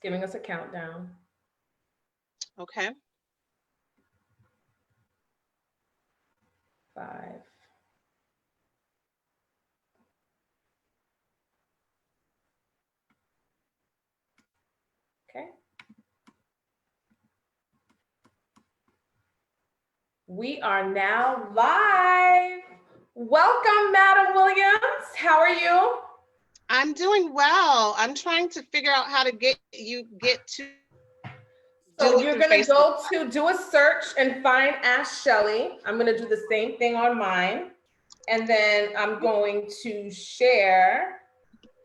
giving us a countdown. Okay. 5. Okay. We are now live. Welcome, Madam Williams. How are you? I'm doing well. I'm trying to figure out how to get to. So you're going to go to do a search and find Ask Schellie. I'm going to do the same thing on mine. And then I'm going to share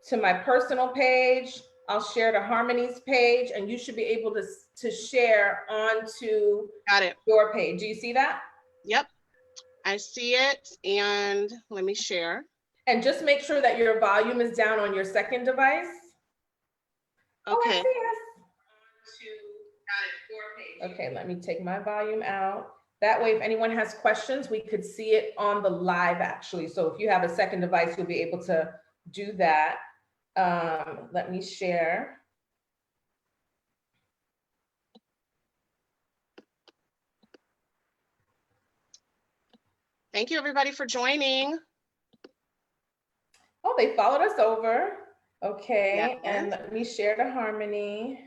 to my personal page. I'll share to Harmony's page, and you should be able to share onto your page. Do you see that? Yep, I see it. And let me share. And just make sure that your volume is down on your second device. Okay. Oh, okay, let me take my volume out. That way, if anyone has questions, we could see it on the live actually. So if you have a second device, you'll be able to do that. Let me share. Thank you everybody for joining. Oh, they followed us over. Okay, yeah. And let me share to Harmony.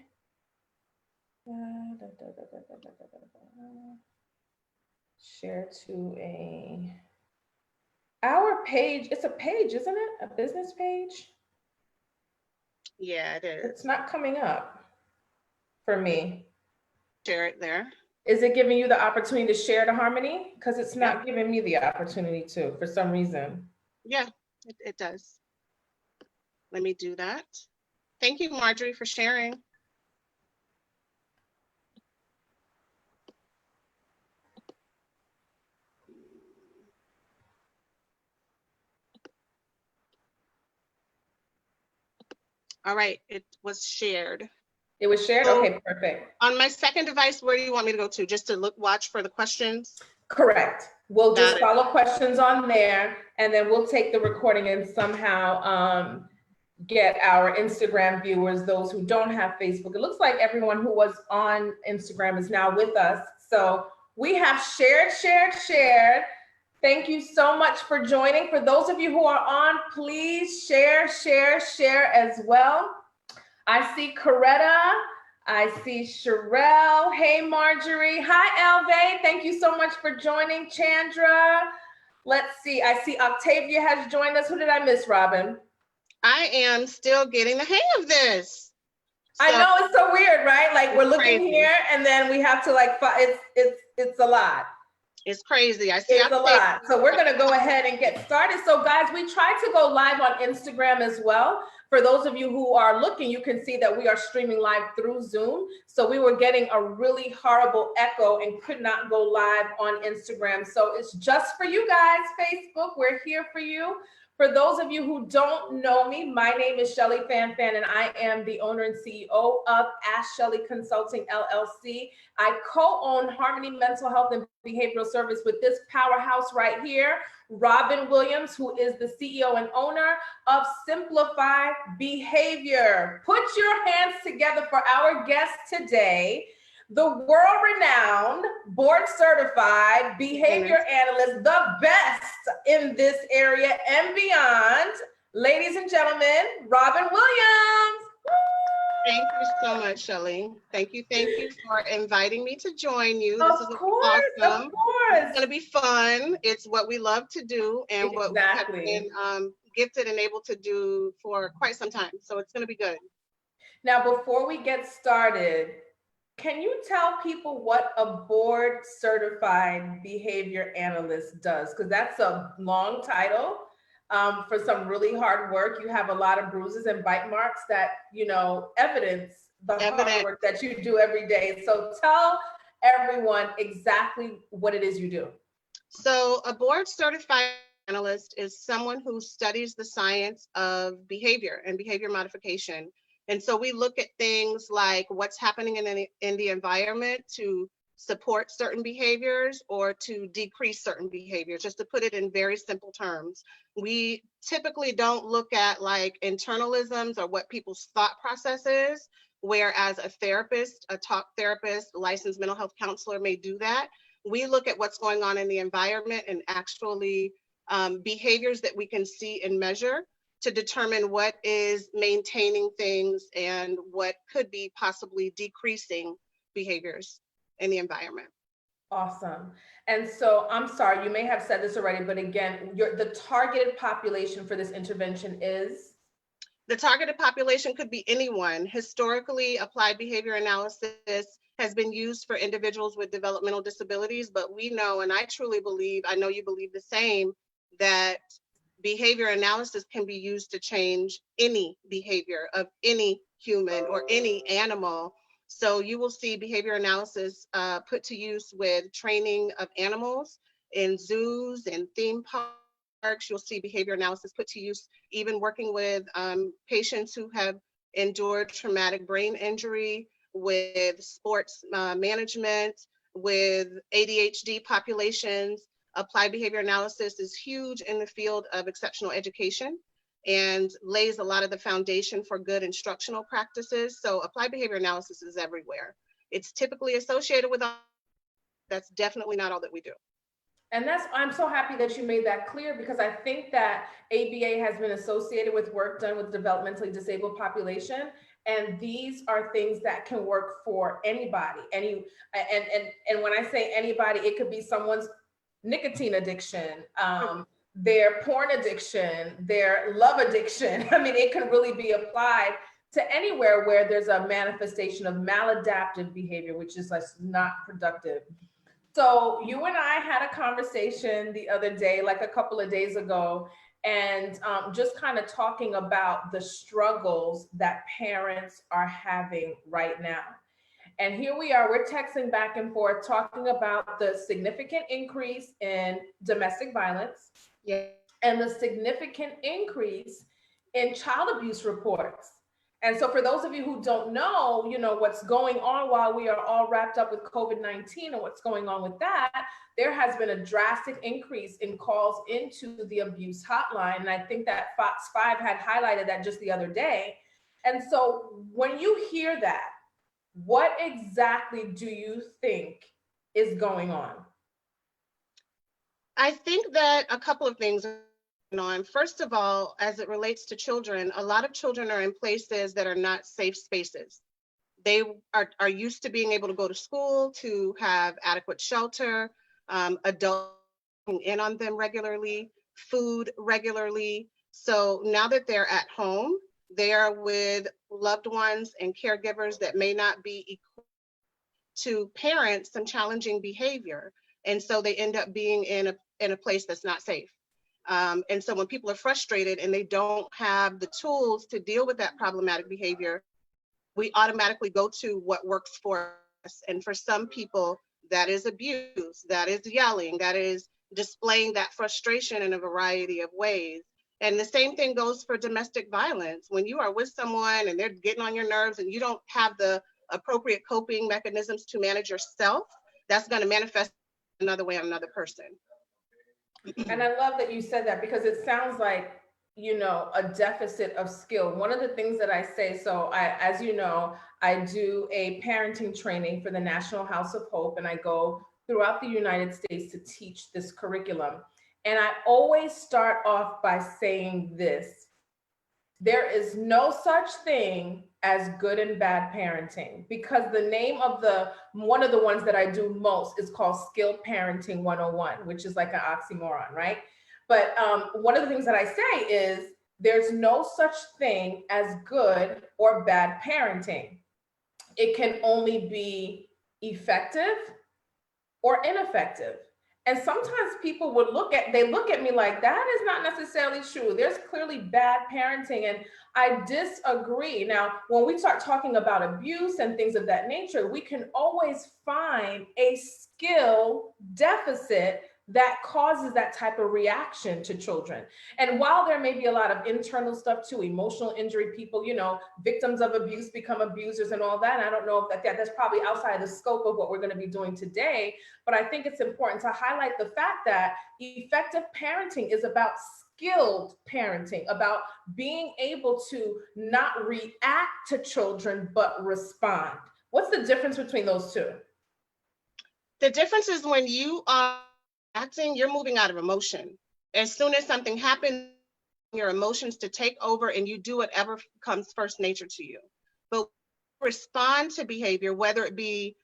Share to our page. It's a page, isn't it? A business page? Yeah, it is. It's not coming up for me. Share it there. Is it giving you the opportunity to share to Harmony? Because it's not giving me the opportunity to, for some reason. Yeah, it does. Let me do that. Thank you, Marjorie, for sharing. All right, it was shared. It was shared? Okay, perfect. On my second device, where do you want me to go to? Just to watch for the questions? Correct. We'll just follow questions on there, and then we'll take the recording and somehow get our Instagram viewers, those who don't have Facebook. It looks like everyone who was on Instagram is now with us. So we have shared. Thank you so much for joining. For those of you who are on, please share as well. I see Coretta. I see Sherelle. Hey, Marjorie. Hi, Elve. Thank you so much for joining. Chandra. Let's see. I see Octavia has joined us. Who did I miss, Robin? I am still getting the hang of this. So, I know, it's so weird, right? Like we're looking here and then we have to like, it's a lot. It's crazy. I see it's a lot. So we're going to go ahead and get started. So guys, we tried to go live on Instagram as well. For those of you who are looking, you can see that we are streaming live through Zoom. So we were getting a really horrible echo and could not go live on Instagram. So it's just for you guys, Facebook. We're here for you. For those of you who don't know me, my name is Schellie Fanfan, and I am the owner and CEO of Ask Schellie Consulting, LLC. I co-own Harmony Mental Health and Behavioral Service with this powerhouse right here, Robin Williams, who is the CEO and owner of Simplify Behavior. Put your hands together for our guest today, the world-renowned, board-certified behavior analyst, the best in this area and beyond. Ladies and gentlemen, Robin Williams. Thank you so much, Schellie. Thank you for inviting me to join you. This is awesome. Of course. It's going to be fun. It's what we love to do and what we have been gifted and able to do for quite some time. So it's going to be good. Now, before we get started, can you tell people what a board certified behavior analyst does? Because that's a long title for some really hard work. You have a lot of bruises and bite marks that, you know, evidence the hard work that you do every day. So tell everyone exactly what it is you do. So a board certified analyst is someone who studies the science of behavior and behavior modification. And so we look at things like what's happening in the environment to support certain behaviors or to decrease certain behaviors, just to put it in very simple terms. We typically don't look at like internalisms or what people's thought process is. whereas a therapist, a talk therapist, licensed mental health counselor may do that. We look at what's going on in the environment and actually behaviors that we can see and measure to determine what is maintaining things and what could be possibly decreasing behaviors in the environment. Awesome. And so I'm sorry, you may have said this already, but again, the targeted population for this intervention is? The targeted population could be anyone. Historically, applied behavior analysis has been used for individuals with developmental disabilities, but we know, and I truly believe, I know you believe the same, that behavior analysis can be used to change any behavior of any human or any animal. So you will see behavior analysis put to use with training of animals in zoos and theme parks. You'll see behavior analysis put to use even working with patients who have endured traumatic brain injury, with sports management, with ADHD populations. Applied behavior analysis is huge in the field of exceptional education and lays a lot of the foundation for good instructional practices. So applied behavior analysis is everywhere. It's typically associated with, that's definitely not all that we do. And I'm so happy that you made that clear, because I think that ABA has been associated with work done with developmentally disabled population. And these are things that can work for anybody. And when I say anybody, it could be someone's nicotine addiction, their porn addiction, their love addiction. I mean, it can really be applied to anywhere where there's a manifestation of maladaptive behavior, which is like not productive. So you and I had a conversation the other day, like a couple of days ago, and just kind of talking about the struggles that parents are having right now. And here we are, we're texting back and forth, talking about the significant increase in domestic violence, yeah, and the significant increase in child abuse reports. And so for those of you who don't know, what's going on while we are all wrapped up with COVID-19 and what's going on with that, there has been a drastic increase in calls into the abuse hotline. And I think that Fox 5 had highlighted that just the other day. And so when you hear that, what exactly do you think is going on? I think that a couple of things are going on. First of all, as it relates to children, a lot of children are in places that are not safe spaces. They are used to being able to go to school, to have adequate shelter, adults in on them regularly, food regularly. So now that they're at home, they are with loved ones and caregivers that may not be equipped to parent some challenging behavior. And so they end up being in a place that's not safe. And so when people are frustrated and they don't have the tools to deal with that problematic behavior, we automatically go to what works for us. And for some people, that is abuse, that is yelling, that is displaying that frustration in a variety of ways. And the same thing goes for domestic violence. When you are with someone and they're getting on your nerves and you don't have the appropriate coping mechanisms to manage yourself, that's going to manifest another way on another person. And I love that you said that, because it sounds like, a deficit of skill. One of the things that I say, so as you know, I do a parenting training for the National House of Hope, and I go throughout the United States to teach this curriculum. And I always start off by saying this: there is no such thing as good and bad parenting, because the name of one of the ones that I do most is called Skill Parenting 101, which is like an oxymoron, right? But one of the things that I say is there's no such thing as good or bad parenting. It can only be effective or ineffective. And sometimes people would look at me like, that is not necessarily true. There's clearly bad parenting, and I disagree. Now, when we start talking about abuse and things of that nature, we can always find a skill deficit that causes that type of reaction to children. And while there may be a lot of internal stuff too, emotional injury, people, victims of abuse become abusers and all that. And I don't know if that's probably outside the scope of what we're going to be doing today. But I think it's important to highlight the fact that effective parenting is about skilled parenting, about being able to not react to children, but respond. What's the difference between those two? The difference is when you are acting, you're moving out of emotion. As soon as something happens, your emotions to take over and you do whatever comes first nature to you. But respond to behavior, whether it be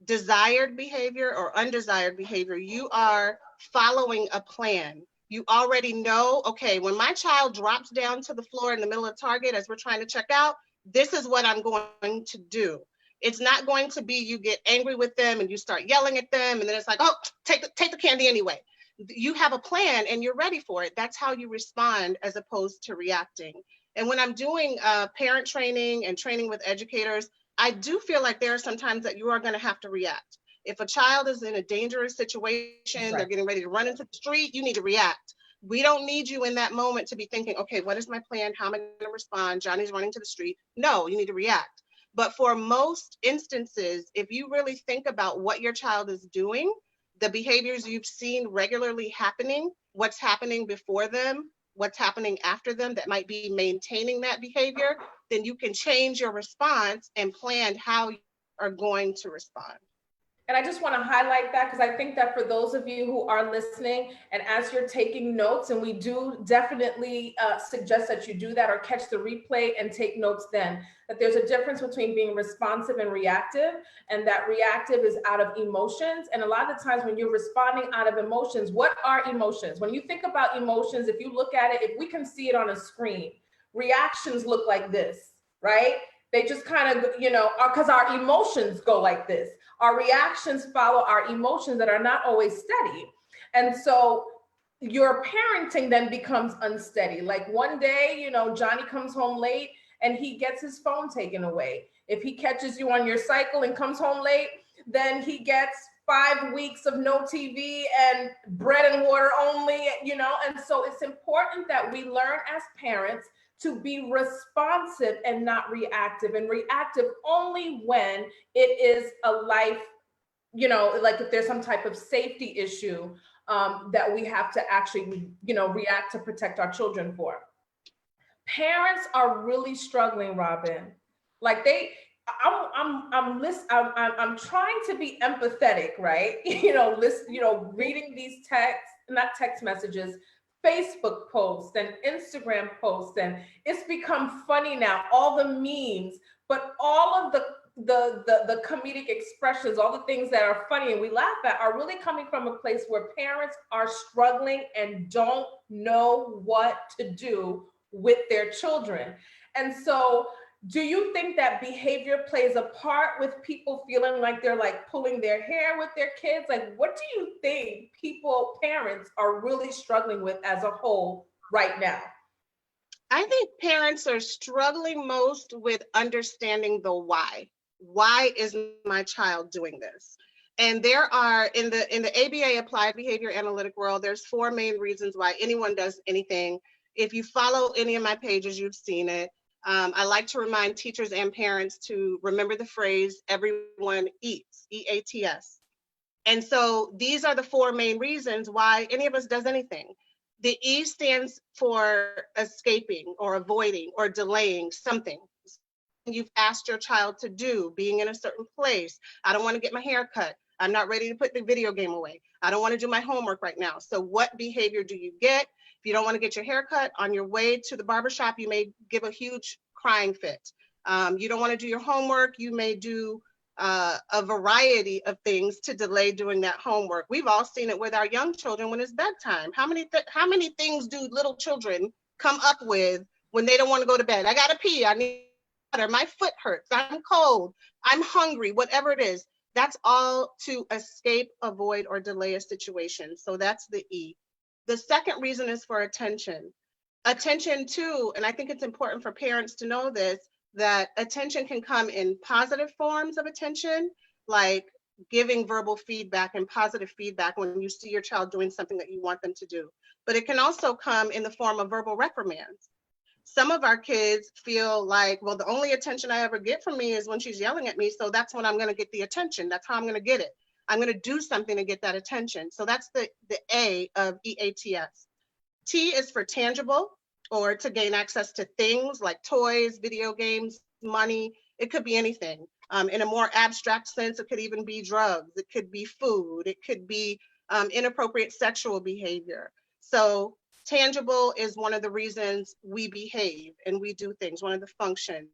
desired behavior or undesired behavior, you are following a plan. You already know, okay, when my child drops down to the floor in the middle of Target as we're trying to check out, this is what I'm going to do. It's not going to be you get angry with them and you start yelling at them and then it's like, oh, take the candy anyway. You have a plan and you're ready for it. That's how you respond as opposed to reacting. And when I'm doing parent training and training with educators, I do feel like there are some times that you are going to have to react. If a child is in a dangerous situation, they're getting ready to run into the street, you need to react. We don't need you in that moment to be thinking, okay, what is my plan? How am I going to respond? Johnny's running to the street. No, you need to react. But for most instances, if you really think about what your child is doing, the behaviors you've seen regularly happening, what's happening before them, what's happening after them that might be maintaining that behavior, then you can change your response and plan how you are going to respond. And I just want to highlight that because I think that for those of you who are listening and as you're taking notes, and we do definitely suggest that you do that or catch the replay and take notes then, that there's a difference between being responsive and reactive, and that reactive is out of emotions. And a lot of the times when you're responding out of emotions, what are emotions? When you think about emotions, if you look at it, if we can see it on a screen, reactions look like this, right? They just kind of, because our emotions go like this. Our reactions follow our emotions that are not always steady. And so your parenting then becomes unsteady. Like one day, Johnny comes home late and he gets his phone taken away. If he catches you on your cycle and comes home late, then he gets 5 weeks of no TV and bread and water only, and so it's important that we learn as parents to be responsive and not reactive, and reactive only when it is a life, like if there's some type of safety issue that we have to actually, react to protect our children for. Parents are really struggling, Robin. Like I'm trying to be empathetic, right? Reading these not text messages, Facebook posts and Instagram posts, and it's become funny now, all the memes, but all of the comedic expressions, all the things that are funny and we laugh at are really coming from a place where parents are struggling and don't know what to do with their children. And so do you think that behavior plays a part with people feeling like they're like pulling their hair with their kids? Like, what do you think parents are really struggling with as a whole right now? I think parents are struggling most with understanding the why. Why is my child doing this? And there are in the ABA, applied behavior analytic world, there's 4 main reasons why anyone does anything. If you follow any of my pages, you've seen it. I like to remind teachers and parents to remember the phrase, everyone eats, EATS. And so these are the 4 main reasons why any of us does anything. The E stands for escaping or avoiding or delaying something you've asked your child to do, being in a certain place. I don't want to get my hair cut. I'm not ready to put the video game away. I don't want to do my homework right now. So what behavior do you get? If you don't want to get your hair cut, on your way to the barbershop, you may give a huge crying fit. You don't want to do your homework, you may do a variety of things to delay doing that homework. We've all seen it with our young children when it's bedtime. How many things do little children come up with when they don't want to go to bed? I gotta pee, I need water, my foot hurts, I'm cold, I'm hungry, whatever it is. That's all to escape, avoid, or delay a situation. So that's the E. The second reason is for attention. Attention too, and I think it's important for parents to know this, that attention can come in positive forms of attention, like giving verbal feedback and positive feedback when you see your child doing something that you want them to do. But it can also come in the form of verbal reprimands. Some of our kids feel like, well, the only attention I ever get from me is when she's yelling at me, so that's when I'm going to get the attention. That's how I'm going to get it. I'm going to do something to get that attention. So that's the A of EATS. T is for tangible, or to gain access to things like toys, video games, money. It could be anything. In a more abstract sense, it could even be drugs. It could be food. It could be inappropriate sexual behavior. So tangible is one of the reasons we behave and we do things, one of the functions.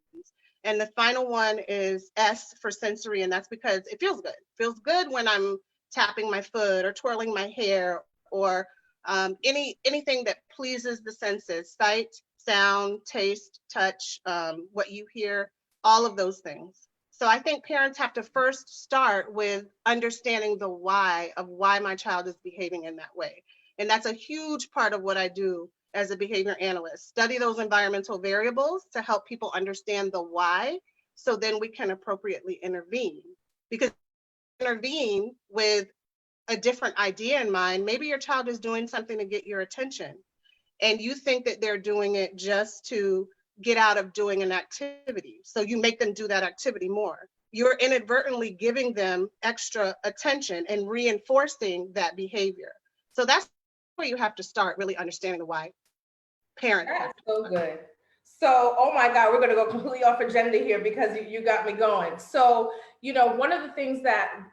And the final one is S for sensory, and that's because it feels good. It feels good when I'm tapping my foot or twirling my hair, or anything that pleases the senses: sight, sound, taste, touch, what you hear, all of those things. So I think parents have to first start with understanding the why of why my child is behaving in that way. And that's a huge part of what I do as a behavior analyst. Study those environmental variables to help people understand the why, so then we can appropriately intervene. Because intervene with a different idea in mind, maybe your child is doing something to get your attention, and you think that they're doing it just to get out of doing an activity. So you make them do that activity more. You're inadvertently giving them extra attention and reinforcing that behavior. So that's where you have to start really understanding the why. Parents. That's so good. So, oh my God, we're going to go completely off agenda here because you got me going. So, one of the things that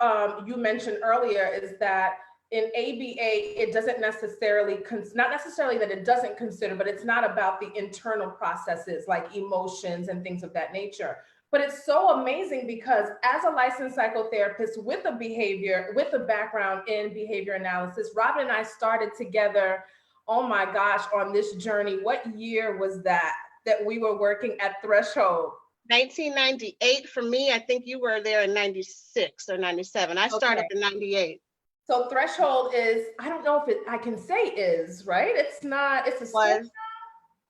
you mentioned earlier is that in ABA, it doesn't necessarily, not necessarily that it doesn't consider, but it's not about the internal processes like emotions and things of that nature. But it's so amazing because as a licensed psychotherapist with a background in behavior analysis, Robin and I started together, oh my gosh, on this journey. What year was that we were working at Threshold? 1998 for me. I think you were there in 96 or 97. I started in 98. So Threshold is, I don't know if I can say is, right? It's not, it's a school. It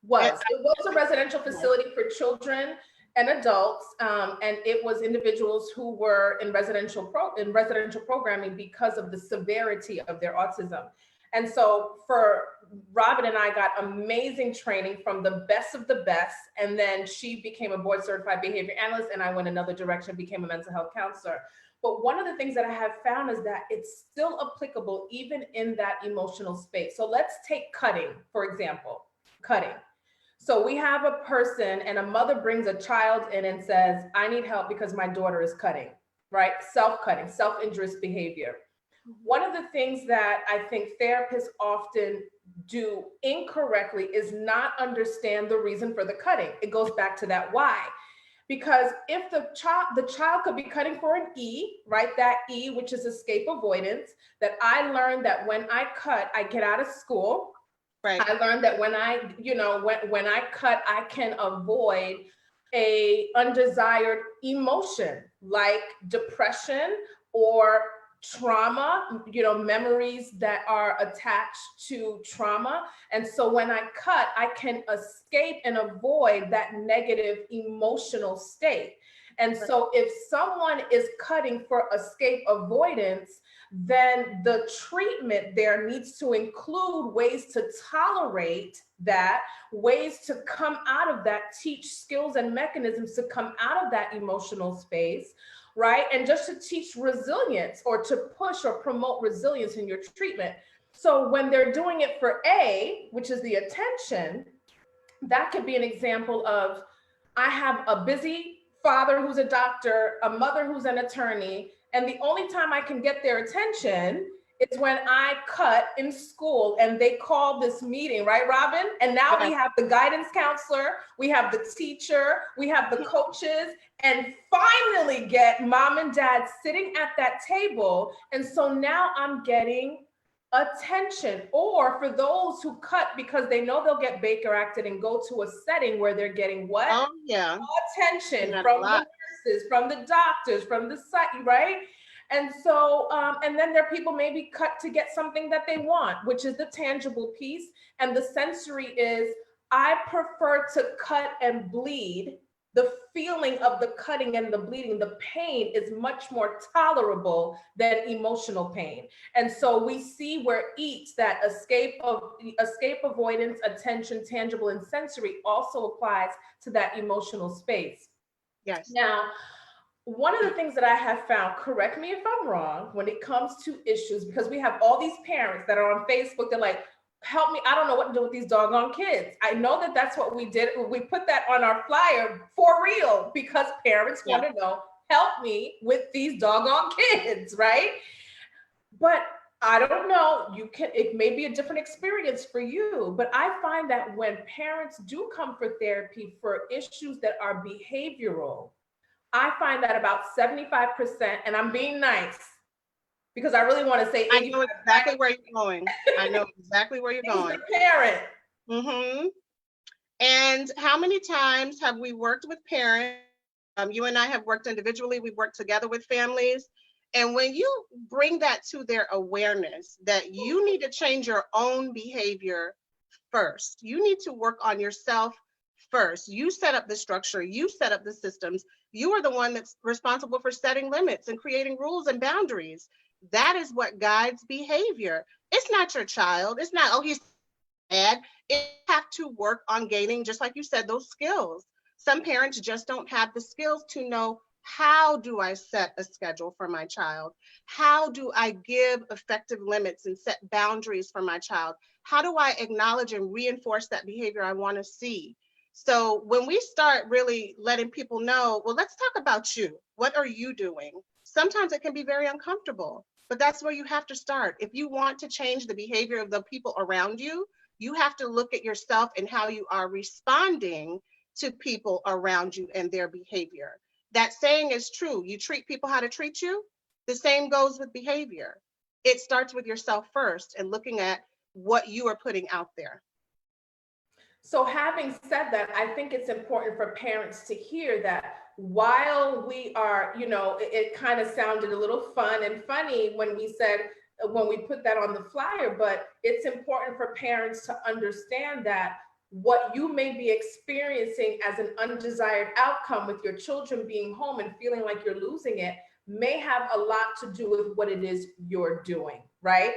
was a residential facility for children and adults, and it was individuals who were in residential programming because of the severity of their autism. And so for Robin and I got amazing training from the best of the best. And then she became a board certified behavior analyst, and I went another direction, became a mental health counselor. But one of the things that I have found is that it's still applicable even in that emotional space. So let's take cutting, for example, cutting. So we have a person and a mother brings a child in and says, I need help because my daughter is cutting, right? Self-cutting, self-injurious behavior. One of the things that I think therapists often do incorrectly is not understand the reason for the cutting. It goes back to that why. Because if the child could be cutting for an E, right? That E, which is escape avoidance, that I learned that when I cut, I get out of school. Right. I learned that when I cut, I can avoid a undesired emotion like depression or trauma, memories that are attached to trauma. And so when I cut, I can escape and avoid that negative emotional state. And so if someone is cutting for escape avoidance, then the treatment there needs to include ways to tolerate that, ways to come out of that, teach skills and mechanisms to come out of that emotional space, right? And just to teach resilience or to push or promote resilience in your treatment. So when they're doing it for A, which is the attention, that could be an example of, I have a busy father who's a doctor, a mother who's an attorney, and the only time I can get their attention is when I cut in school and they call this meeting, right, Robin? And now we have the guidance counselor, we have the teacher, we have the coaches, and finally get mom and dad sitting at that table. And so now I'm getting attention. Or for those who cut because they know they'll get Baker acted and go to a setting where they're getting what? Oh, yeah. Attention from the nurses, from the doctors, from the site, right? And so, and then there are people maybe cut to get something that they want, which is the tangible piece. And the sensory is, I prefer to cut and bleed. The feeling of the cutting and the bleeding, the pain is much more tolerable than emotional pain. And so we see where each that escape avoidance, attention, tangible, and sensory also applies to that emotional space. Yes. Now, one of the things that I have found, correct me if I'm wrong, when it comes to issues, because we have all these parents that are on Facebook, they're like, help me, I don't know what to do with these doggone kids. I know that that's what we did. We put that on our flyer for real because parents Yeah. want to know, help me with these doggone kids, right? But I don't know, it may be a different experience for you, but I find that when parents do come for therapy for issues that are behavioral, I find that about 75%, and I'm being nice because I really want to say I 85, know exactly where you're going. I know exactly where you're is going. the parent. Mm-hmm. And how many times have we worked with parents? You and I have worked individually, we've worked together with families. And when you bring that to their awareness that you need to change your own behavior first, you need to work on yourself first. You set up the structure, you set up the systems. You are the one that's responsible for setting limits and creating rules and boundaries. That is what guides behavior. It's not your child. It's not, oh, he's bad. It have to work on gaining, just like you said, those skills. Some parents just don't have the skills to know, how do I set a schedule for my child? How do I give effective limits and set boundaries for my child? How do I acknowledge and reinforce that behavior I want to see? So when we start really letting people know, well, let's talk about you. What are you doing? Sometimes it can be very uncomfortable, but that's where you have to start. If you want to change the behavior of the people around you, you have to look at yourself and how you are responding to people around you and their behavior. That saying is true. You treat people how to treat you. The same goes with behavior. It starts with yourself first and looking at what you are putting out there. So having said that, I think it's important for parents to hear that while we are, it kind of sounded a little fun and funny when we said, when we put that on the flyer, but it's important for parents to understand that what you may be experiencing as an undesired outcome with your children being home and feeling like you're losing it may have a lot to do with what it is you're doing, right?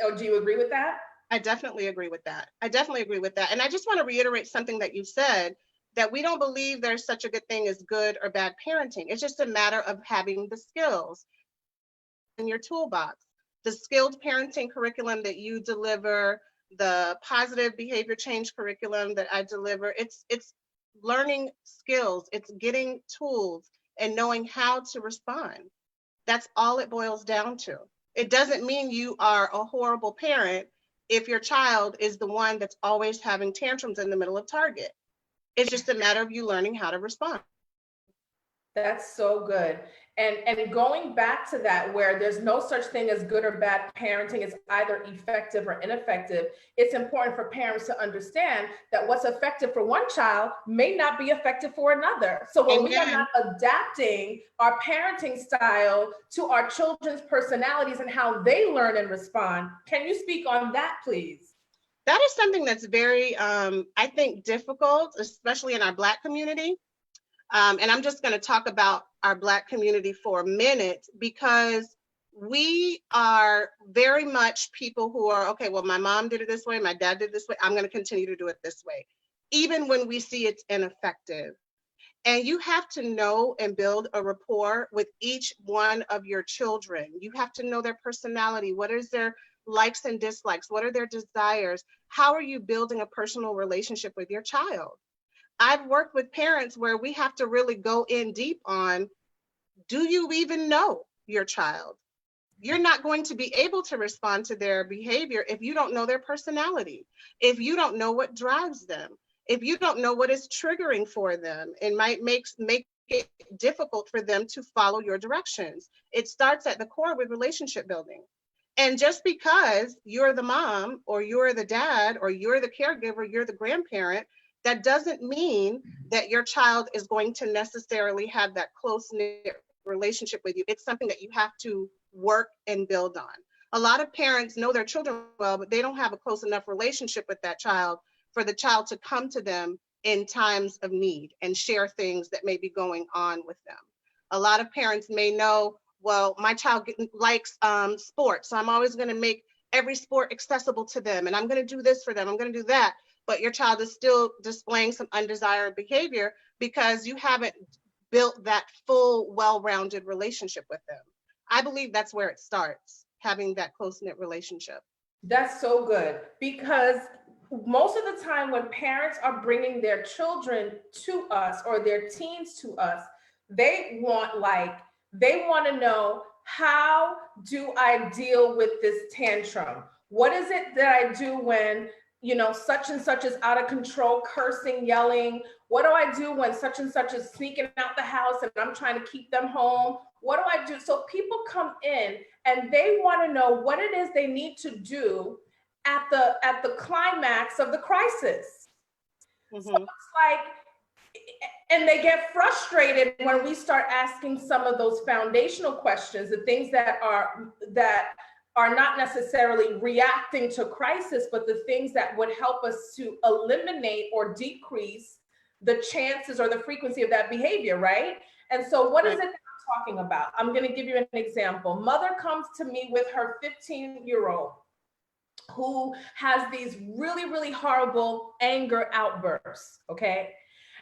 Or do you agree with that? I definitely agree with that. I definitely agree with that. And I just want to reiterate something that you said, that we don't believe there's such a good thing as good or bad parenting. It's just a matter of having the skills in your toolbox. The skilled parenting curriculum that you deliver, the positive behavior change curriculum that I deliver, it's learning skills, it's getting tools and knowing how to respond. That's all it boils down to. It doesn't mean you are a horrible parent if your child is the one that's always having tantrums in the middle of Target. It's just a matter of you learning how to respond. That's so good. And going back to that, where there's no such thing as good or bad parenting, it's either effective or ineffective. It's important for parents to understand that what's effective for one child may not be effective for another. So when we are Amen. not adapting our parenting style to our children's personalities and how they learn and respond, can you speak on that, please? That is something that's very, I think, difficult, especially in our Black community. And I'm just going to talk about our Black community for a minute, because we are very much people who are, okay, well, my mom did it this way, my dad did it this way, I'm going to continue to do it this way, even when we see it's ineffective. And you have to know and build a rapport with each one of your children. You have to know their personality. What is their likes and dislikes? What are their desires? How are you building a personal relationship with your child? I've worked with parents where we have to really go in deep on, do you even know your child? You're not going to be able to respond to their behavior if you don't know their personality, if you don't know what drives them, if you don't know what is triggering for them. It might make it difficult for them to follow your directions. It starts at the core with relationship building. And just because you're the mom or you're the dad or you're the caregiver, you're the grandparent, that doesn't mean that your child is going to necessarily have that close-knit relationship with you. It's something that you have to work and build on. A lot of parents know their children well, but they don't have a close enough relationship with that child for the child to come to them in times of need and share things that may be going on with them. A lot of parents may know, well, my child likes sports, so I'm always going to make every sport accessible to them, and I'm going to do this for them, I'm going to do that. But your child is still displaying some undesired behavior because you haven't built that full, well-rounded relationship with them. I believe that's where it starts, having that close-knit relationship. That's so good, because most of the time when parents are bringing their children to us or their teens to us, they want to know, how do I deal with this tantrum? What is it that I do when, such and such is out of control, cursing, yelling? What do I do when such and such is sneaking out the house and I'm trying to keep them home? What do I do? So people come in and they want to know what it is they need to do at the climax of the crisis. So Mm-hmm. it's like, and they get frustrated when we start asking some of those foundational questions, the things that are not necessarily reacting to crisis, but the things that would help us to eliminate or decrease the chances or the frequency of that behavior, right? And so what is Right. it that I'm talking about? I'm going to give you an example. Mother comes to me with her 15-year-old who has these really, really horrible anger outbursts, okay?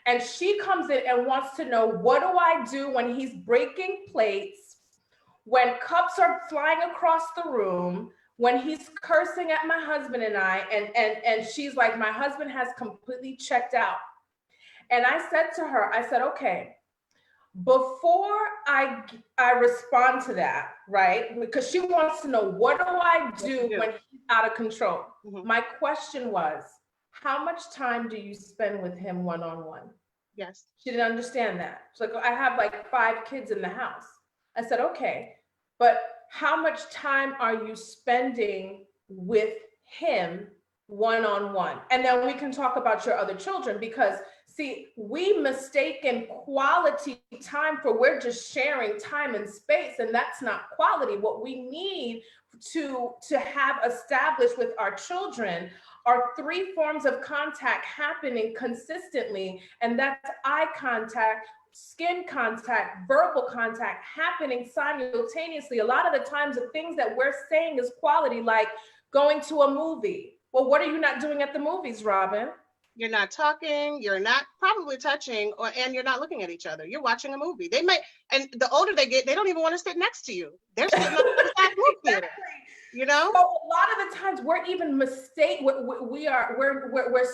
And she comes in and wants to know, what do I do when he's breaking plates, when cups are flying across the room, when he's cursing at my husband and I, and she's like, my husband has completely checked out. And I said to her, I said, okay, before I respond to that, right? Because she wants to know, what do I What to do do. when he's out of control? Mm-hmm. My question was, how much time do you spend with him one-on-one? Yes. She didn't understand that. She's like, I have like 5 kids in the house. I said, okay, but how much time are you spending with him one-on-one? And then we can talk about your other children, because see, we mistaken quality time for we're just sharing time and space, and that's not quality. What we need to have established with our children are 3 forms of contact happening consistently, and that's eye contact, skin contact, verbal contact happening simultaneously. A lot of the times, the things that we're saying is quality, like going to a movie. Well, what are you not doing at the movies, Robin? You're not talking, you're not probably touching, and you're not looking at each other. You're watching a movie. They may, and the older they get, they don't even want to sit next to you. They're sitting on the side movie theater. You know? So a lot of the times we're even we're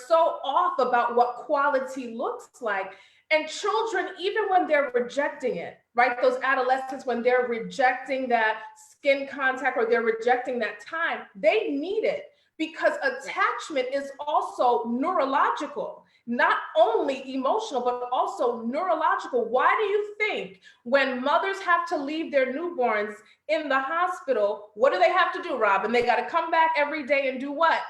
so off about what quality looks like. And children, even when they're rejecting it, right? Those adolescents, when they're rejecting that skin contact or they're rejecting that time, they need it, because attachment is also neurological, not only emotional, but also neurological. Why do you think when mothers have to leave their newborns in the hospital, what do they have to do, Robin? They got to come back every day and do what?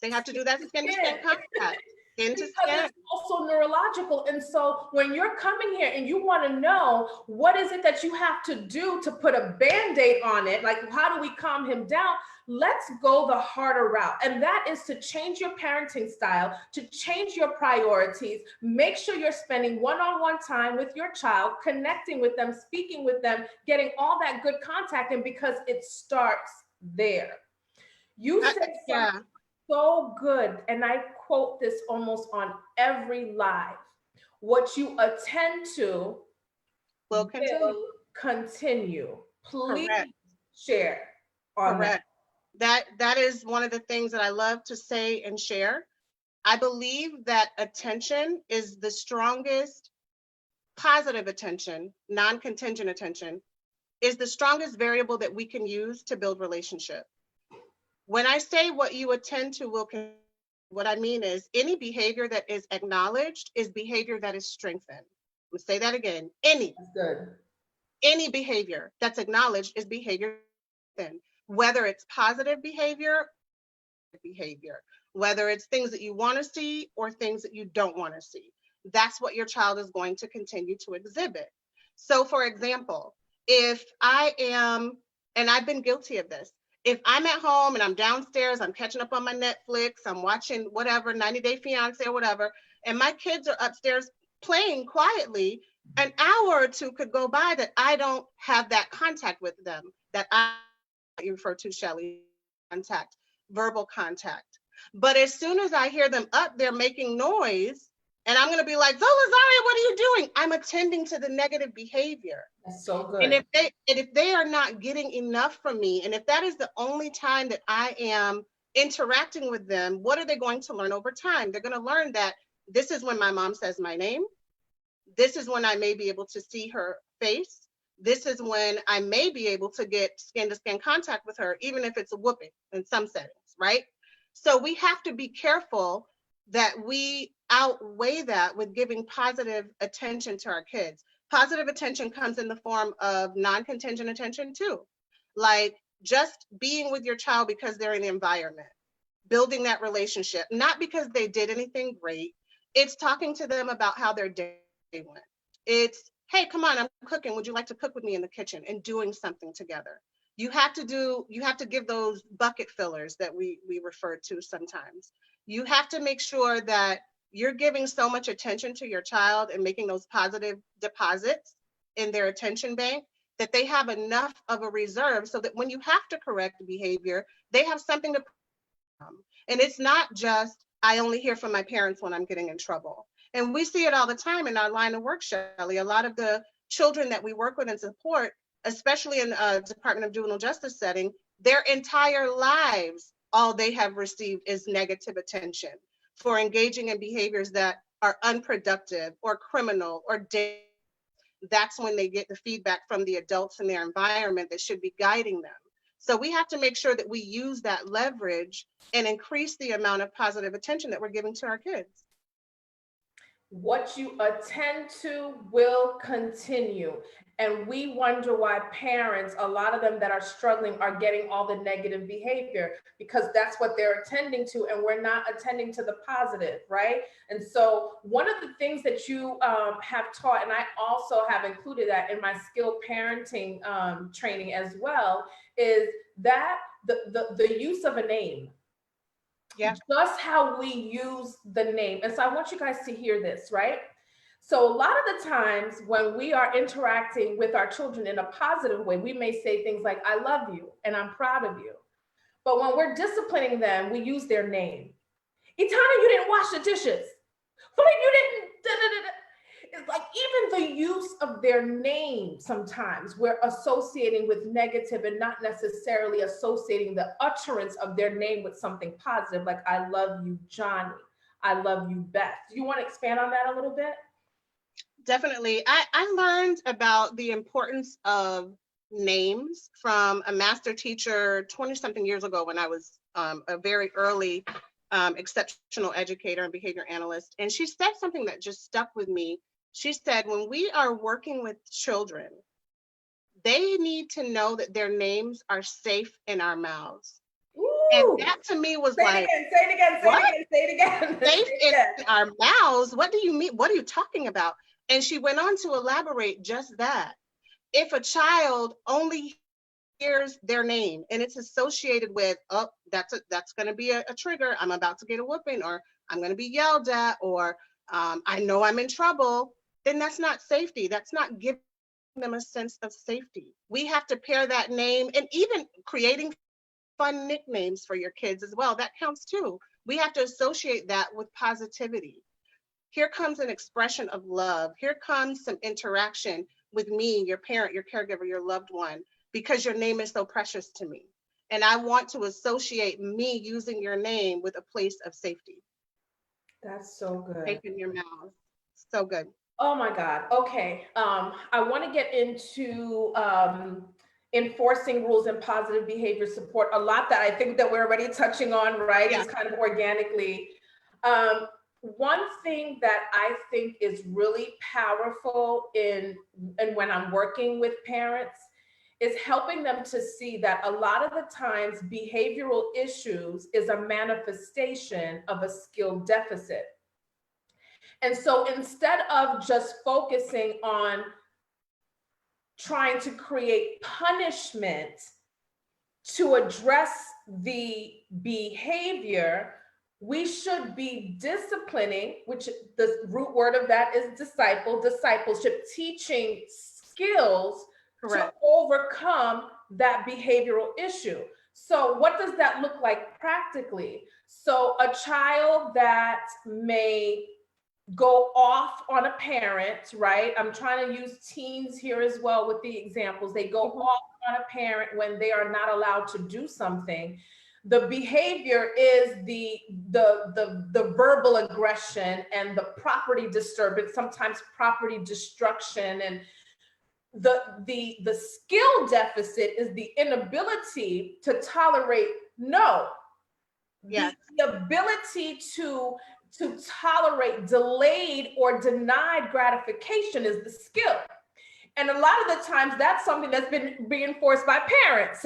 They have to do that skin to skin contact. Skin to Because skin. it's also neurological. And so when you're coming here and you want to know, what is it that you have to do to put a Band-Aid on it? Like, how do we calm him down? Let's go the harder route. And that is to change your parenting style, to change your priorities. Make sure you're spending one-on-one time with your child, connecting with them, speaking with them, getting all that good contact. And because it starts there. You said something Yeah. so good, and I quote this almost on every live. What you attend to Will continue. will continue. Please Correct. share on Correct. That is one of the things that I love to say and share. I believe that attention is the strongest, positive attention, non-contingent attention, is the strongest variable that we can use to build relationship. When I say what you attend to will continue, what I mean is any behavior that is acknowledged is behavior that is strengthened. Let's say that again. that. Good. Any behavior that's acknowledged is behavior strengthened, whether it's positive behavior, whether it's things that you want to see or things that you don't want to see. That's what your child is going to continue to exhibit. So, for example, if I am, and I've been guilty of this, if I'm at home and I'm downstairs, I'm catching up on my Netflix, I'm watching whatever, 90 Day Fiance or whatever, and my kids are upstairs playing quietly, an hour or two could go by that I don't have that contact with them, that you refer to, Schellie, contact, verbal contact. But as soon as I hear them up there making noise, And I'm going to be like, Zola Zaria, what are you doing? I'm attending to the negative behavior. That's so good. And if they are not getting enough from me, and if that is the only time that I am interacting with them, what are they going to learn over time? They're going to learn that this is when my mom says my name. This is when I may be able to see her face. This is when I may be able to get skin-to-skin contact with her, even if it's a whooping in some settings, right? So we have to be careful that we outweigh that with giving positive attention to our kids. Positive attention comes in the form of non-contingent attention too, like just being with your child because they're in the environment, building that relationship, not because they did anything great. It's talking to them about how their day went. It's, hey, come on, I'm cooking. Would you like to cook with me in the kitchen, and doing something together? You have to give those bucket fillers that we refer to sometimes. You have to make sure that you're giving so much attention to your child and making those positive deposits in their attention bank that they have enough of a reserve so that when you have to correct behavior, they have something to. And it's not just, I only hear from my parents when I'm getting in trouble. And we see it all the time in our line of work, Schellie. A lot of the children that we work with and support, especially in a Department of Juvenile Justice setting, their entire lives, all they have received is negative attention for engaging in behaviors that are unproductive or criminal or dangerous. That's when they get the feedback from the adults in their environment that should be guiding them. So we have to make sure that we use that leverage and increase the amount of positive attention that we're giving to our kids. What you attend to will continue. And we wonder why parents, a lot of them that are struggling, are getting all the negative behavior, because that's what they're attending to, and we're not attending to the positive, right? And so one of the things that you have taught, and I also have included that in my skilled parenting training as well, is that the use of a name. Yeah. Just how we use the name. And so I want you guys to hear this, right? So a lot of the times when we are interacting with our children in a positive way, we may say things like, I love you and I'm proud of you. But when we're disciplining them, we use their name. Itana, you didn't wash the dishes. Philippe, you didn't. It's like even the use of their name, sometimes we're associating with negative and not necessarily associating the utterance of their name with something positive, like I love you, Johnny. I love you, Beth. Do you want to expand on that a little bit? Definitely. I learned about the importance of names from a master teacher 20-something years ago when I was a very early exceptional educator and behavior analyst. And she said something that just stuck with me. She said, when we are working with children, they need to know that their names are safe in our mouths. Ooh. And that to me was say like, say it again. Safe in our mouths? What do you mean? What are you talking about? And she went on to elaborate just that. If a child only hears their name and it's associated with, oh, that's going to be a trigger, I'm about to get a whooping, or I'm going to be yelled at, or I know I'm in trouble, then that's not safety. That's not giving them a sense of safety. We have to pair that name, and even creating fun nicknames for your kids as well. That counts too. We have to associate that with positivity. Here comes an expression of love. Here comes some interaction with me, your parent, your caregiver, your loved one, because your name is so precious to me. And I want to associate me using your name with a place of safety. That's so good. Safe in your mouth. So good. Oh my God. Okay. I want to get into enforcing rules and positive behavior support, a lot that I think that we're already touching on, right? Yeah. Just kind of organically. One thing that I think is really powerful and when I'm working with parents is helping them to see that a lot of the times behavioral issues is a manifestation of a skill deficit. And so instead of just focusing on trying to create punishment to address the behavior, we should be disciplining, which the root word of that is discipleship, teaching skills. Correct. To overcome that behavioral issue. So what does that look like practically? So a child that may go off on a parent, right? I'm trying to use teens here as well with the examples. They go off on a parent when they are not allowed to do something. The behavior is the verbal aggression and the property disturbance, sometimes property destruction, and the skill deficit is the inability to tolerate no. Yes. The ability to tolerate delayed or denied gratification is the skill. And a lot of the times that's something that's been reinforced by parents,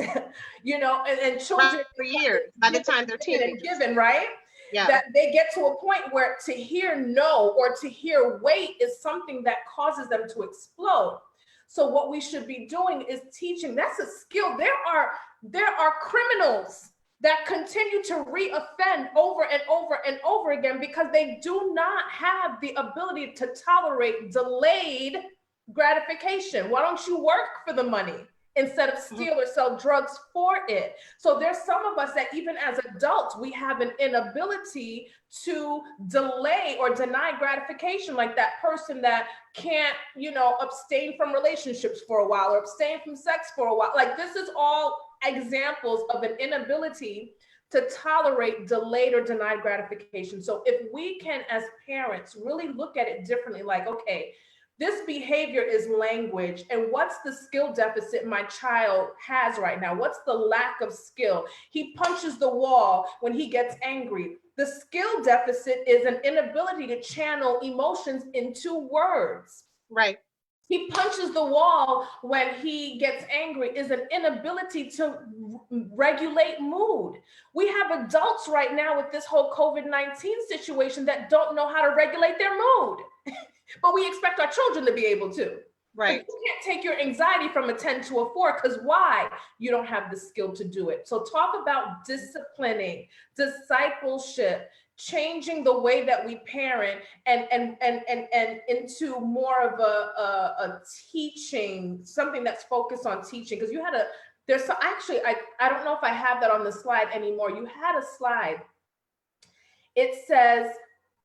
you know, and children Right, for years, by the time they're teenagers. Given, right? Yeah. That they get to a point where to hear no or to hear wait is something that causes them to explode. So what we should be doing is teaching. That's a skill. There are criminals that continue to reoffend over and over and over again because they do not have the ability to tolerate delayed gratification. Why don't you work for the money instead of steal or sell drugs for it? So there's some of us that even as adults, we have an inability to delay or deny gratification, like that person that can't, you know, abstain from relationships for a while or abstain from sex for a while. Like, this is all examples of an inability to tolerate delayed or denied gratification. So if we can, as parents, really look at it differently, like, okay, this behavior is language, and what's the skill deficit my child has right now? What's the lack of skill? He punches the wall when he gets angry. The skill deficit is an inability to channel emotions into words. Right. He punches the wall when he gets angry is an inability to regulate mood. We have adults right now with this whole COVID-19 situation that don't know how to regulate their mood. But we expect our children to be able to. Right. But you can't take your anxiety from a 10 to a 4 because why? You don't have the skill to do it. So talk about disciplining, discipleship, changing the way that we parent and into more of a teaching, something that's focused on teaching. Because actually, I don't know if I have that on the slide anymore. You had a slide. It says,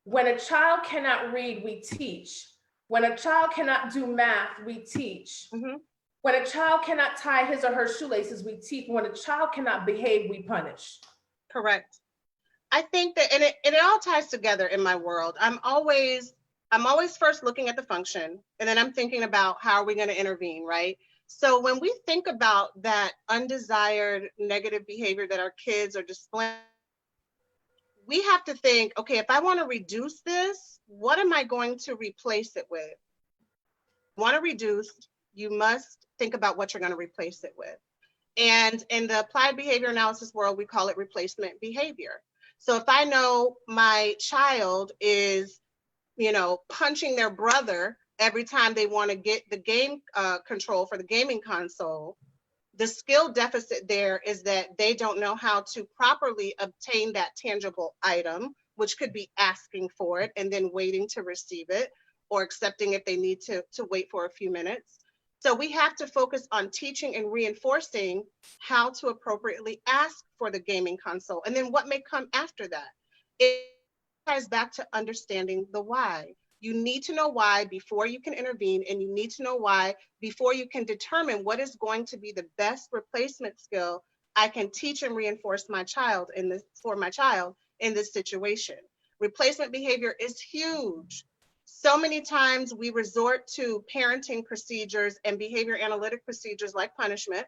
when a child cannot read, we teach. When a child cannot do math, we teach. When a child cannot tie his or her shoelaces, we teach. When a child cannot behave, we punish. Correct. I think that, and it all ties together in my world. I'm always first looking at the function, and then I'm thinking about how are we going to intervene, right? So when we think about that undesired negative behavior that our kids are displaying, we have to think, okay, if I want to reduce this, what am I going to replace it with? Want to reduce, you must think about what you're going to replace it with. And in the applied behavior analysis world, we call it replacement behavior. So if I know my child is, you know, punching their brother every time they want to get the game control for the gaming console, the skill deficit there is that they don't know how to properly obtain that tangible item, which could be asking for it and then waiting to receive it, or accepting if they need to wait for a few minutes. So we have to focus on teaching and reinforcing how to appropriately ask for the gaming console, and then what may come after that. It ties back to understanding the why. You need to know why before you can intervene, and you need to know why before you can determine what is going to be the best replacement skill I can teach and reinforce my child for my child in this situation. Replacement behavior is huge. So many times we resort to parenting procedures and behavior analytic procedures like punishment,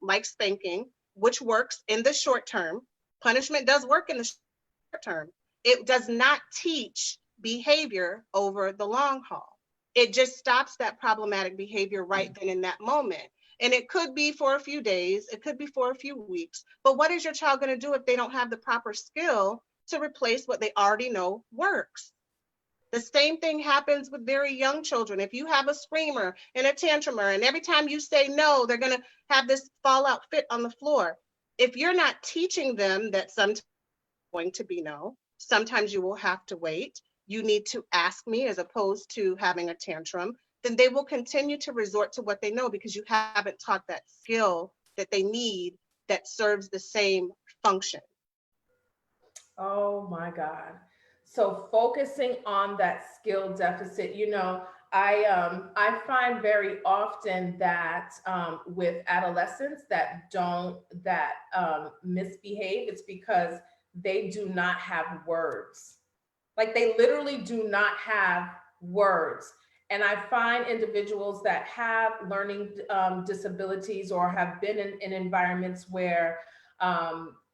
like spanking, which works in the short term. Punishment does work in the short term. It does not teach behavior over the long haul. It just stops that problematic behavior right then in that moment. And it could be for a few days, it could be for a few weeks, but what is your child going to do if they don't have the proper skill to replace what they already know works? The same thing happens with very young children. If you have a screamer and a tantrumer, and every time you say no, they're going to have this fallout fit on the floor. If you're not teaching them that sometimes it's going to be no, sometimes you will have to wait, you need to ask me as opposed to having a tantrum, then they will continue to resort to what they know because you haven't taught that skill that they need that serves the same function. Oh my God. So focusing on that skill deficit, I find very often that with adolescents that misbehave, it's because they do not have words. Like they literally do not have words. And I find individuals that have learning disabilities or have been in environments where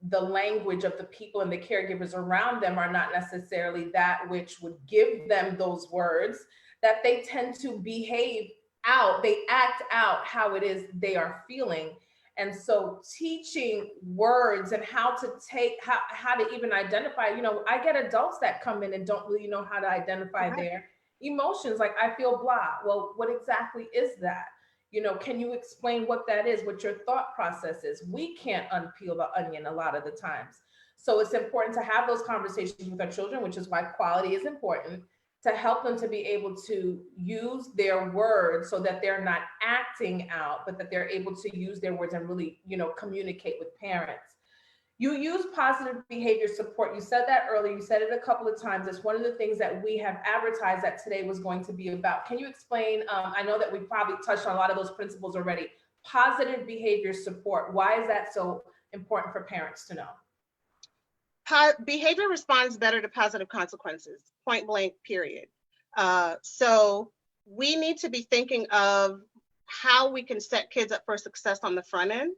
the language of the people and the caregivers around them are not necessarily that which would give them those words, that they tend to behave out, they act out how it is they are feeling. And so teaching words and how to take how to even identify, I get adults that come in and don't really know how to identify Right. their emotions. Like, I feel blah. Well, what exactly is that? Can you explain what that is, what your thought process is? We can't unpeel the onion a lot of the times. So it's important to have those conversations with our children, which is why quality is important, to help them to be able to use their words so that they're not acting out, but that they're able to use their words and really, communicate with parents. You use positive behavior support. You said that earlier. You said it a couple of times. It's one of the things that we have advertised that today was going to be about. Can you explain? I know that we probably touched on a lot of those principles already. Positive behavior support. Why is that so important for parents to know? Behavior responds better to positive consequences, point blank, period. So we need to be thinking of how we can set kids up for success on the front end.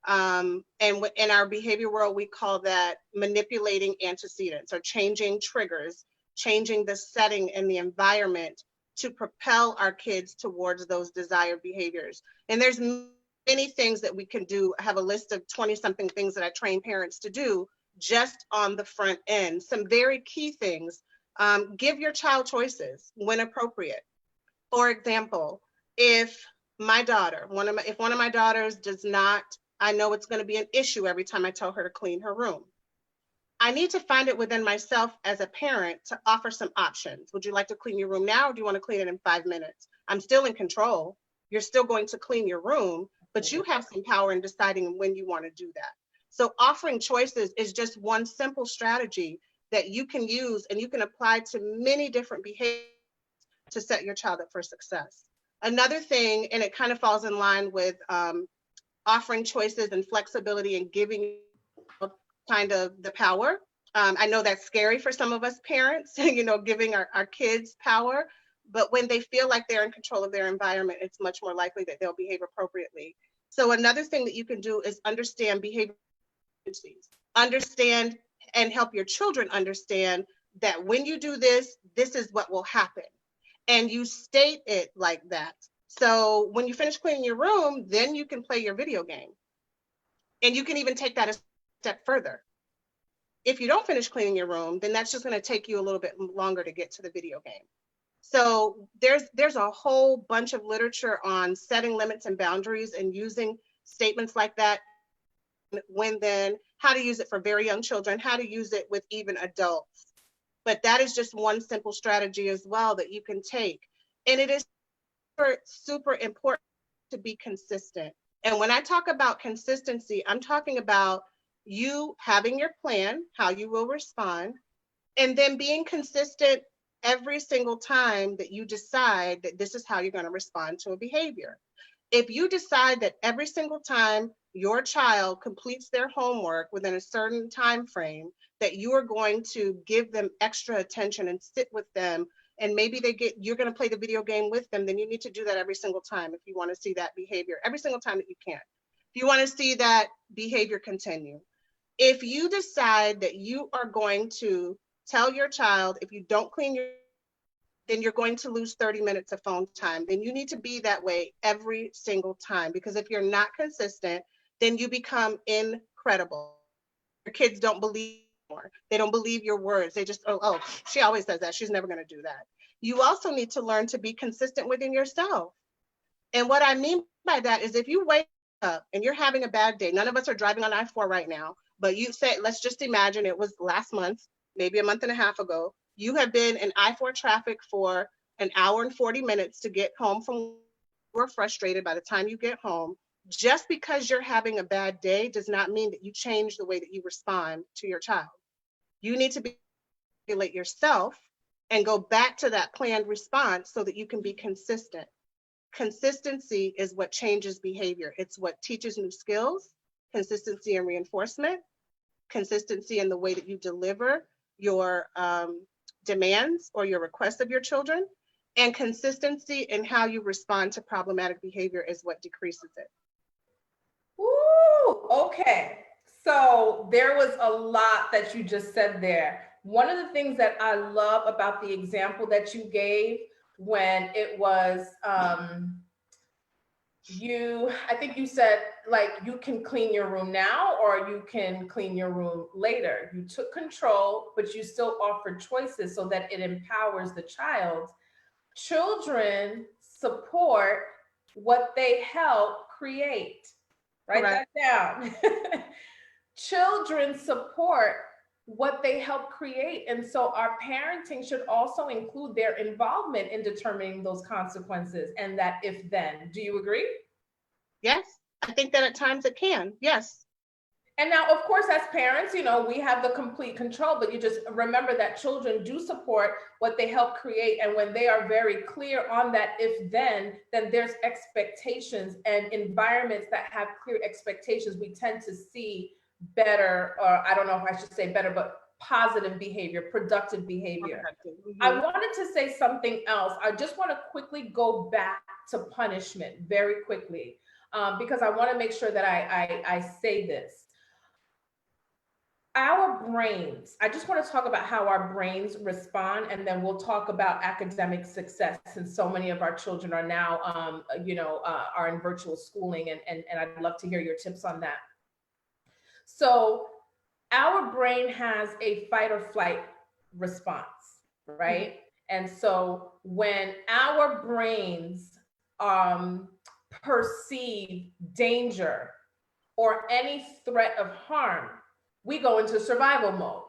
And in our behavior world, we call that manipulating antecedents or changing triggers, changing the setting and the environment to propel our kids towards those desired behaviors. And there's many things that we can do. I have a list of 20 something things that I train parents to do just on the front end. Some very key things. Give your child choices when appropriate. For example, if one of my daughters does not, I know it's going to be an issue every time I tell her to clean her room. I need to find it within myself as a parent to offer some options. Would you like to clean your room now, or do you want to clean it in 5 minutes? I'm still in control. You're still going to clean your room, but you have some power in deciding when you want to do that. So offering choices is just one simple strategy that you can use and you can apply to many different behaviors to set your child up for success. Another thing, and it kind of falls in line with offering choices and flexibility and giving kind of the power. I know that's scary for some of us parents, giving our kids power, but when they feel like they're in control of their environment, it's much more likely that they'll behave appropriately. So another thing that you can do is understand behavior, understand and help your children understand that when you do this, this is what will happen. And you state it like that. So when you finish cleaning your room, then you can play your video game. And you can even take that a step further. If you don't finish cleaning your room, then that's just going to take you a little bit longer to get to the video game. So there's a whole bunch of literature on setting limits and boundaries and using statements like that, when, then, how to use it for very young children, how to use it with even adults. But that is just one simple strategy as well that you can take. And it is super, super important to be consistent. And when I talk about consistency, I'm talking about you having your plan, how you will respond, and then being consistent every single time that you decide that this is how you're going to respond to a behavior. If you decide that every single time your child completes their homework within a certain time frame, that you are going to give them extra attention and sit with them, and maybe you're going to play the video game with them, then you need to do that every single time if you want to see that behavior, every single time that you can. If you want to see that behavior continue. If you decide that you are going to tell your child, if you don't clean your, then you're going to lose 30 minutes of phone time, then you need to be that way every single time. Because if you're not consistent, then you become incredible. Your kids don't believe more. They don't believe your words. They just, oh, she always says that. She's never going to do that. You also need to learn to be consistent within yourself. And what I mean by that is if you wake up and you're having a bad day, none of us are driving on I-4 right now, but you say, let's just imagine it was last month, maybe a month and a half ago. You have been in I-4 traffic for an hour and 40 minutes to get home from, you're frustrated by the time you get home. Just because you're having a bad day does not mean that you change the way that you respond to your child. You need to be regulate yourself and go back to that planned response so that you can be consistent. Consistency is what changes behavior. It's what teaches new skills, consistency and reinforcement, consistency in the way that you deliver your demands or your requests of your children, and consistency in how you respond to problematic behavior is what decreases it. Ooh, okay. So there was a lot that you just said there. One of the things that I love about the example that you gave when it was I think you said, like, you can clean your room now or you can clean your room later. You took control, but you still offered choices so that it empowers the child. Children support what they help create. Write Correct. that down. Children support what they help create. And so our parenting should also include their involvement in determining those consequences and that if then. Do you agree? Yes, I think that at times it can. Yes. And now, of course, as parents, we have the complete control, but you just remember that children do support what they help create. And when they are very clear on that if then there's expectations, and environments that have clear expectations, we tend to see better, or I don't know if I should say better, but positive behavior, productive behavior. Mm-hmm. I wanted to say something else. I just want to quickly go back to punishment very quickly, because I want to make sure that I say this. Our brains, I just want to talk about how our brains respond, and then we'll talk about academic success. And so many of our children are now, are in virtual schooling, and I'd love to hear your tips on that. So our brain has a fight or flight response, right? Mm-hmm. And so when our brains perceive danger or any threat of harm, we go into survival mode,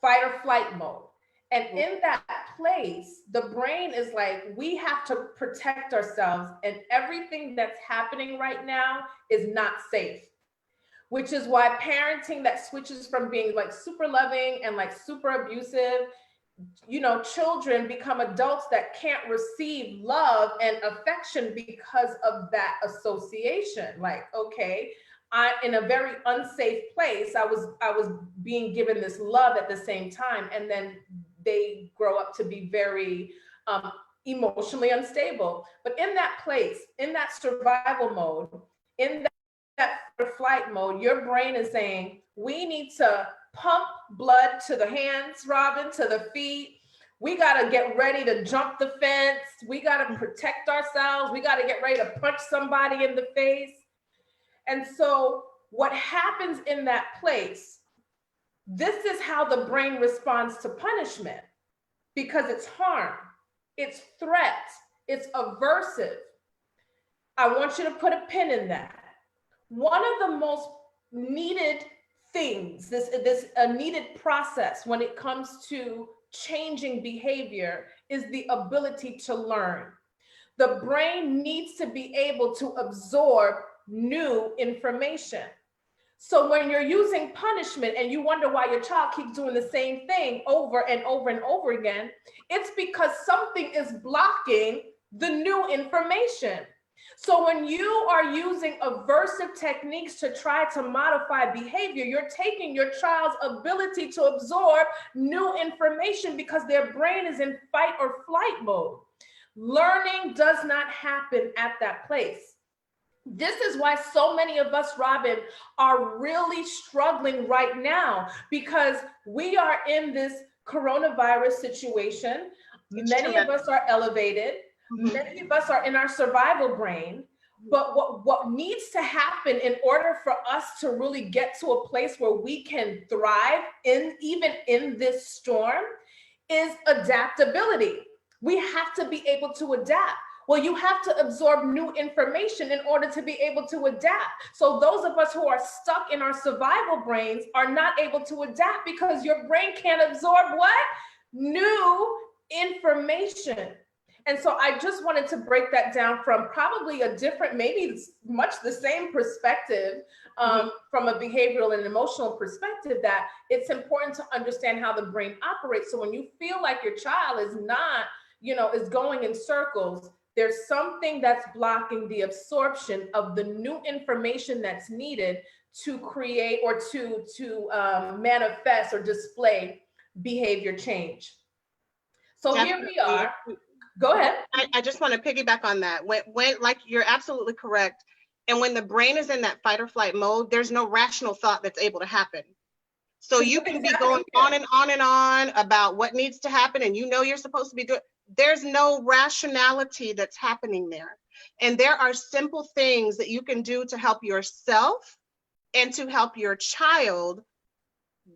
fight or flight mode. And in that place, the brain is like, we have to protect ourselves, and everything that's happening right now is not safe. Which is why parenting that switches from being like super loving and like super abusive, children become adults that can't receive love and affection because of that association. Like, okay, in a very unsafe place, I was being given this love at the same time, and then they grow up to be very emotionally unstable. But in that place, in that survival mode, in that flight mode, your brain is saying, we need to pump blood to the hands, Robin, to the feet. We got to get ready to jump the fence. We got to protect ourselves. We got to get ready to punch somebody in the face. And so what happens in that place, this is how the brain responds to punishment, because it's harm, it's threat, it's aversive. I want you to put a pin in that. One of the most needed things, this needed process when it comes to changing behavior, is the ability to learn. The brain needs to be able to absorb new information. So when you're using punishment and you wonder why your child keeps doing the same thing over and over and over again, it's because something is blocking the new information. So when you are using aversive techniques to try to modify behavior, you're taking your child's ability to absorb new information because their brain is in fight or flight mode. Learning does not happen at that place. This is why so many of us, Robin, are really struggling right now, because we are in this coronavirus situation. Many of us are elevated. Mm-hmm. Many of us are in our survival brain. But what needs to happen in order for us to really get to a place where we can thrive even in this storm is adaptability. We have to be able to adapt. Well, you have to absorb new information in order to be able to adapt. So those of us who are stuck in our survival brains are not able to adapt, because your brain can't absorb what? New information. And so I just wanted to break that down from probably a different, maybe much the same perspective, from a behavioral and emotional perspective, that it's important to understand how the brain operates. So when you feel like your child is not, is going in circles, there's something that's blocking the absorption of the new information that's needed to create or to manifest or display behavior change. So here we Definitely. are. Go ahead. I just want to piggyback on that. When like you're absolutely correct. And when the brain is in that fight or flight mode, there's no rational thought that's able to happen. So you can be going on and on and on about what needs to happen, and you're supposed to be doing. There's no rationality that's happening there. And there are simple things that you can do to help yourself and to help your child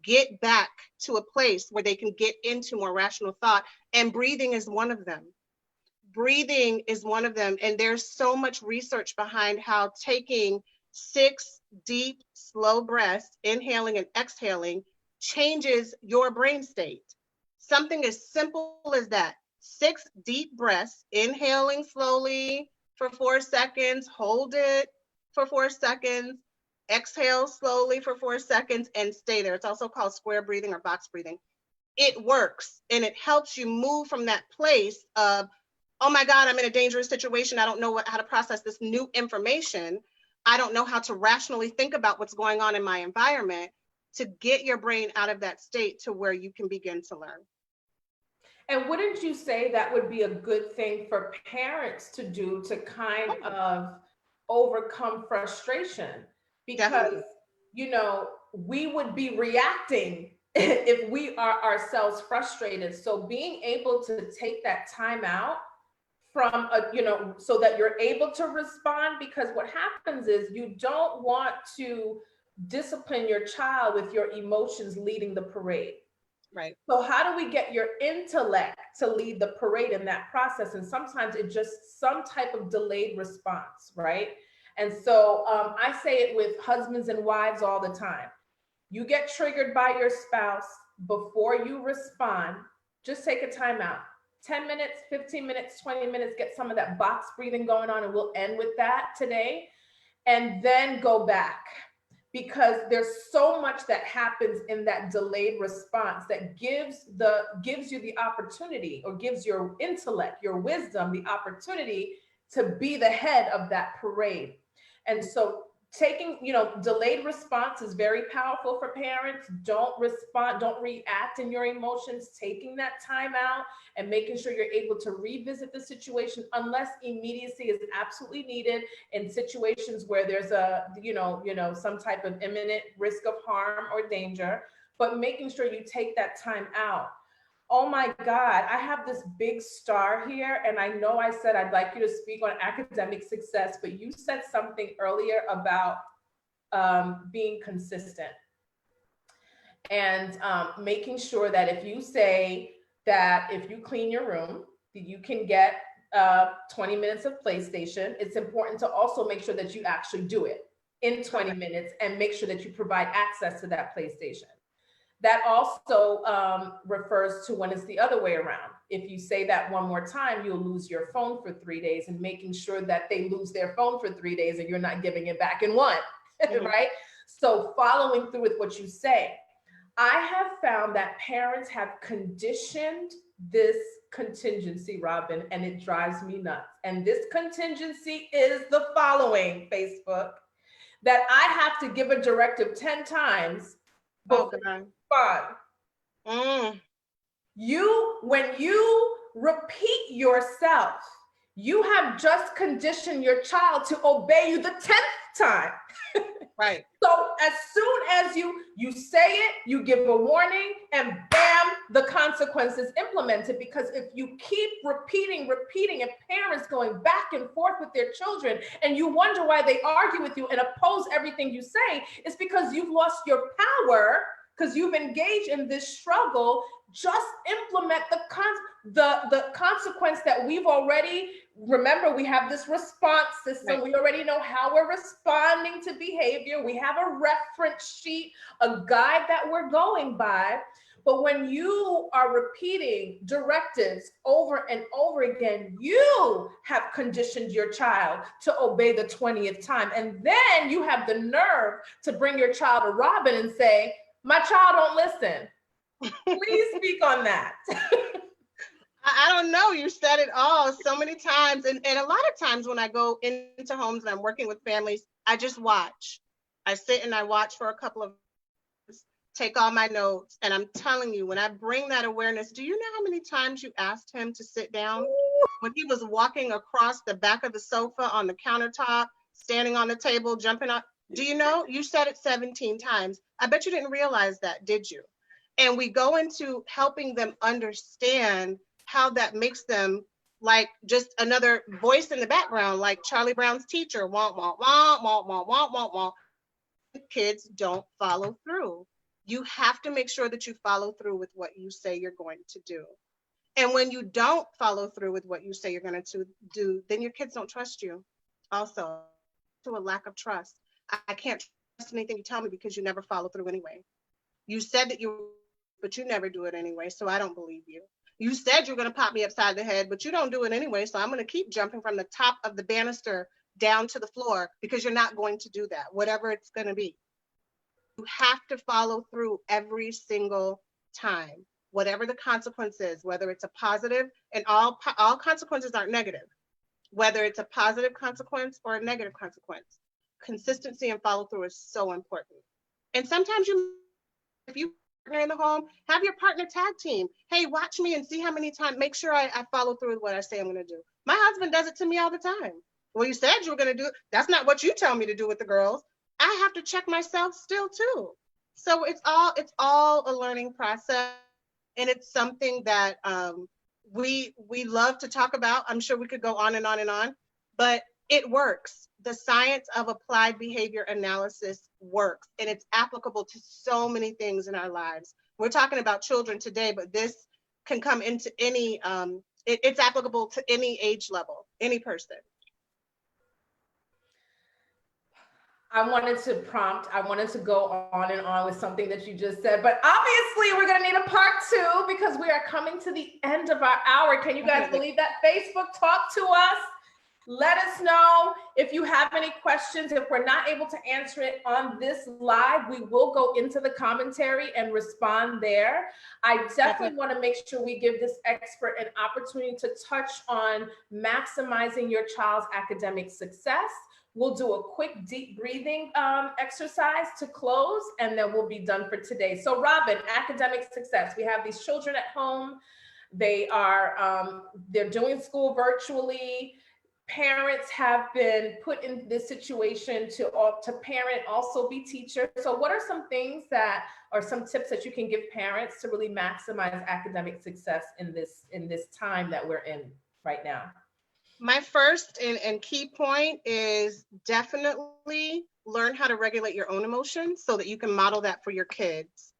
get back to a place where they can get into more rational thought. And breathing is one of them. Breathing is one of them. And there's so much research behind how taking 6 deep, slow breaths, inhaling and exhaling, changes your brain state. Something as simple as that. 6 deep breaths, inhaling slowly for 4 seconds, hold it for 4 seconds, exhale slowly for 4 seconds, and stay there. It's also called square breathing or box breathing. It works, and it helps you move from that place of, oh my God, I'm in a dangerous situation. I don't know how to process this new information. I don't know how to rationally think about what's going on in my environment, to get your brain out of that state to where you can begin to learn. And wouldn't you say that would be a good thing for parents to do to kind of overcome frustration? Because, we would be reacting if we are ourselves frustrated. So being able to take that time out from so that you're able to respond, because what happens is you don't want to discipline your child with your emotions leading the parade. Right. So how do we get your intellect to lead the parade in that process? And sometimes it's just some type of delayed response, right? And so I say it with husbands and wives all the time. You get triggered by your spouse, before you respond, just take a time out. 10 minutes, 15 minutes, 20 minutes, get some of that box breathing going on, and we'll end with that today. And then go back, because there's so much that happens in that delayed response that gives you the opportunity, or gives your intellect, your wisdom, the opportunity to be the head of that parade. And so taking, delayed response is very powerful for parents. Don't respond, don't react in your emotions, taking that time out and making sure you're able to revisit the situation, unless immediacy is absolutely needed in situations where there's a, some type of imminent risk of harm or danger, but making sure you take that time out. Oh my God, I have this big star here. And I know I said I'd like you to speak on academic success, but you said something earlier about being consistent and making sure that if you say that if you clean your room, you can get 20 minutes of PlayStation, it's important to also make sure that you actually do it in 20 minutes and make sure that you provide access to that PlayStation. That also refers to when it's the other way around. If you say that one more time, you'll lose your phone for 3 days, and making sure that they lose their phone for 3 days and you're not giving it back in one, right? So following through with what you say. I have found that parents have conditioned this contingency, Robin, and it drives me nuts. And this contingency is the following, Facebook, that I have to give a directive 10 times before respond. When you repeat yourself, you have just conditioned your child to obey you the 10th time. Right. So as soon as you say it, you give a warning, and bam, the consequence is implemented. Because if you keep repeating, and parents going back and forth with their children, and you wonder why they argue with you and oppose everything you say, it's because you've lost your power, because you've engaged in this struggle. Just implement the consequence that we've already, remember, we have this response system. Right. We already know how we're responding to behavior. We have a reference sheet, a guide that we're going by. But when you are repeating directives over and over again, you have conditioned your child to obey the 20th time. And then you have the nerve to bring your child to Robin and say, my child don't listen. Please speak on that. I don't know. You said it all so many times. And a lot of times when I go into homes and I'm working with families, I just watch. I sit and I watch for a couple of hours, take all my notes. And I'm telling you, when I bring that awareness, do you know how many times you asked him to sit down? When he was walking across the back of the sofa on the countertop, standing on the table, jumping up. Do you know? You said it 17 times. I bet you didn't realize that, did you? And we go into helping them understand how that makes them like just another voice in the background, like Charlie Brown's teacher, womp, womp, womp, womp, womp, womp, womp, womp. Kids don't follow through. You have to make sure that you follow through with what you say you're going to do. And when you don't follow through with what you say you're going to do, then your kids don't trust you. Also, to a lack of trust. I can't trust anything you tell me because you never follow through anyway. You said that you, but you never do it anyway, so I don't believe you. You said you're going to pop me upside the head, but you don't do it anyway, so I'm going to keep jumping from the top of the banister down to the floor because you're not going to do that, whatever it's going to be. You have to follow through every single time, whatever the consequence is, whether it's a positive, and all consequences aren't negative, whether it's a positive consequence or a negative consequence. Consistency and follow through is so important. And sometimes if you partner in the home, have your partner tag team. Hey, watch me and see how many times, make sure I follow through with what I say I'm going to do. My husband does it to me all the time. Well, you said you were going to do it. That's not what you tell me to do with the girls. I have to check myself still too. So it's all a learning process. And it's something that we love to talk about. I'm sure we could go on and on and on, but it works. The science of applied behavior analysis works, and it's applicable to so many things in our lives. We're talking about children today, but this can come into any, it's applicable to any age level, any person. I wanted to go on and on with something that you just said, but obviously we're going to need a part 2 because we are coming to the end of our hour. Can you guys believe that? Facebook, talk to us. Let us know if you have any questions. If we're not able to answer it on this live, we will go into the commentary and respond there. I definitely want to make sure we give this expert an opportunity to touch on maximizing your child's academic success. We'll do a quick deep breathing exercise to close, and then we'll be done for today. So Robin, academic success. We have these children at home. They're doing school virtually. Parents have been put in this situation to parent, also be teachers. So what are some things that are some tips that you can give parents to really maximize academic success in this time that we're in right now? My first and key point is definitely learn how to regulate your own emotions so that you can model that for your kids.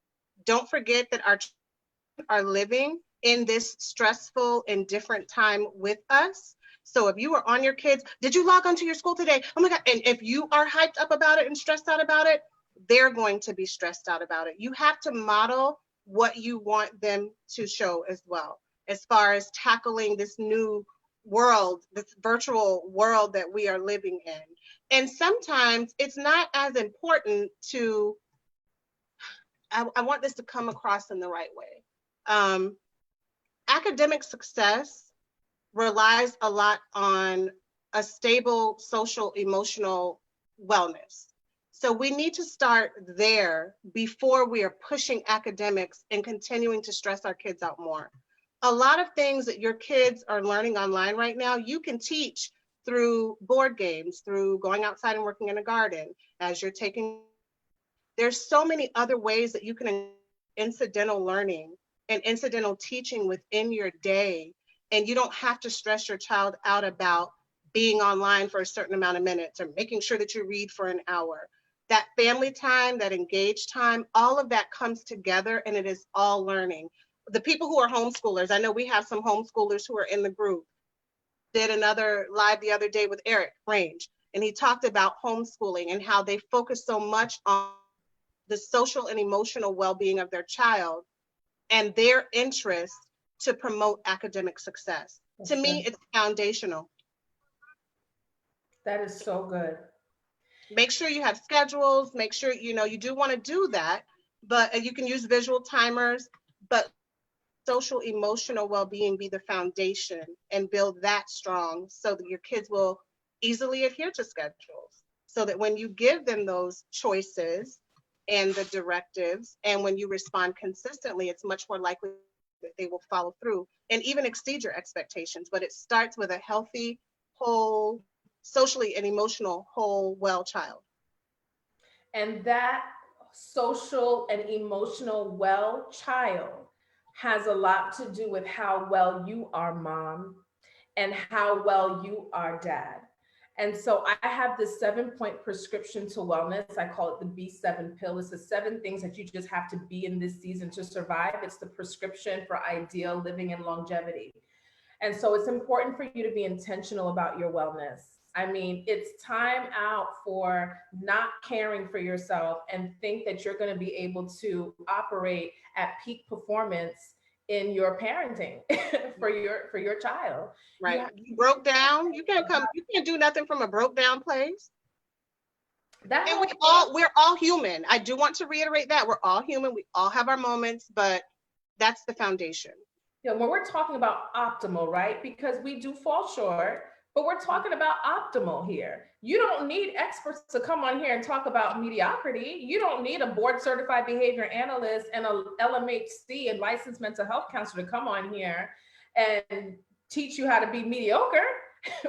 Don't forget that our children are living in this stressful and different time with us. So if you are on your kids, did you log onto your school today? Oh my God. And if you are hyped up about it and stressed out about it, they're going to be stressed out about it. You have to model what you want them to show as well, as far as tackling this new world, this virtual world that we are living in. And sometimes it's not as important to, I want this to come across in the right way. Academic success relies a lot on a stable social emotional wellness. So we need to start there before we are pushing academics and continuing to stress our kids out more. A lot of things that your kids are learning online right now, you can teach through board games, through going outside and working in a garden, as you're taking. There's so many other ways that you can incidental learning and incidental teaching within your day. And you don't have to stress your child out about being online for a certain amount of minutes or making sure that you read for an hour. That family time, that engaged time, all of that comes together and it is all learning. The people who are homeschoolers, I know we have some homeschoolers who are in the group. Did another live the other day with Eric Range, and he talked about homeschooling and how they focus so much on the social and emotional well-being of their child and their interests to promote academic success. To me, it's foundational. That is so good. Make sure you have schedules, make sure, you do want to do that, but you can use visual timers, but social emotional well-being be the foundation and build that strong so that your kids will easily adhere to schedules. So that when you give them those choices and the directives, and when you respond consistently, it's much more likely that they will follow through and even exceed your expectations. But it starts with a healthy, whole, socially and emotional, whole, well child. And that social and emotional well child has a lot to do with how well you are, mom, and how well you are, dad. And so I have this 7-point prescription to wellness. I call it the B7 pill. It's the 7 things that you just have to be in this season to survive. It's the prescription for ideal living and longevity. And so it's important for you to be intentional about your wellness. I mean, it's time out for not caring for yourself and think that you're going to be able to operate at peak performance in your parenting for your child. Right. You broke down. You can't do nothing from a broke down place. And we're all human. I do want to reiterate that we're all human. We all have our moments, but that's the foundation. Yeah, when we're talking about optimal, right? Because we do fall short, but we're talking about optimal here. You don't need experts to come on here and talk about mediocrity. You don't need a board certified behavior analyst and a LMHC and licensed mental health counselor to come on here and teach you how to be mediocre.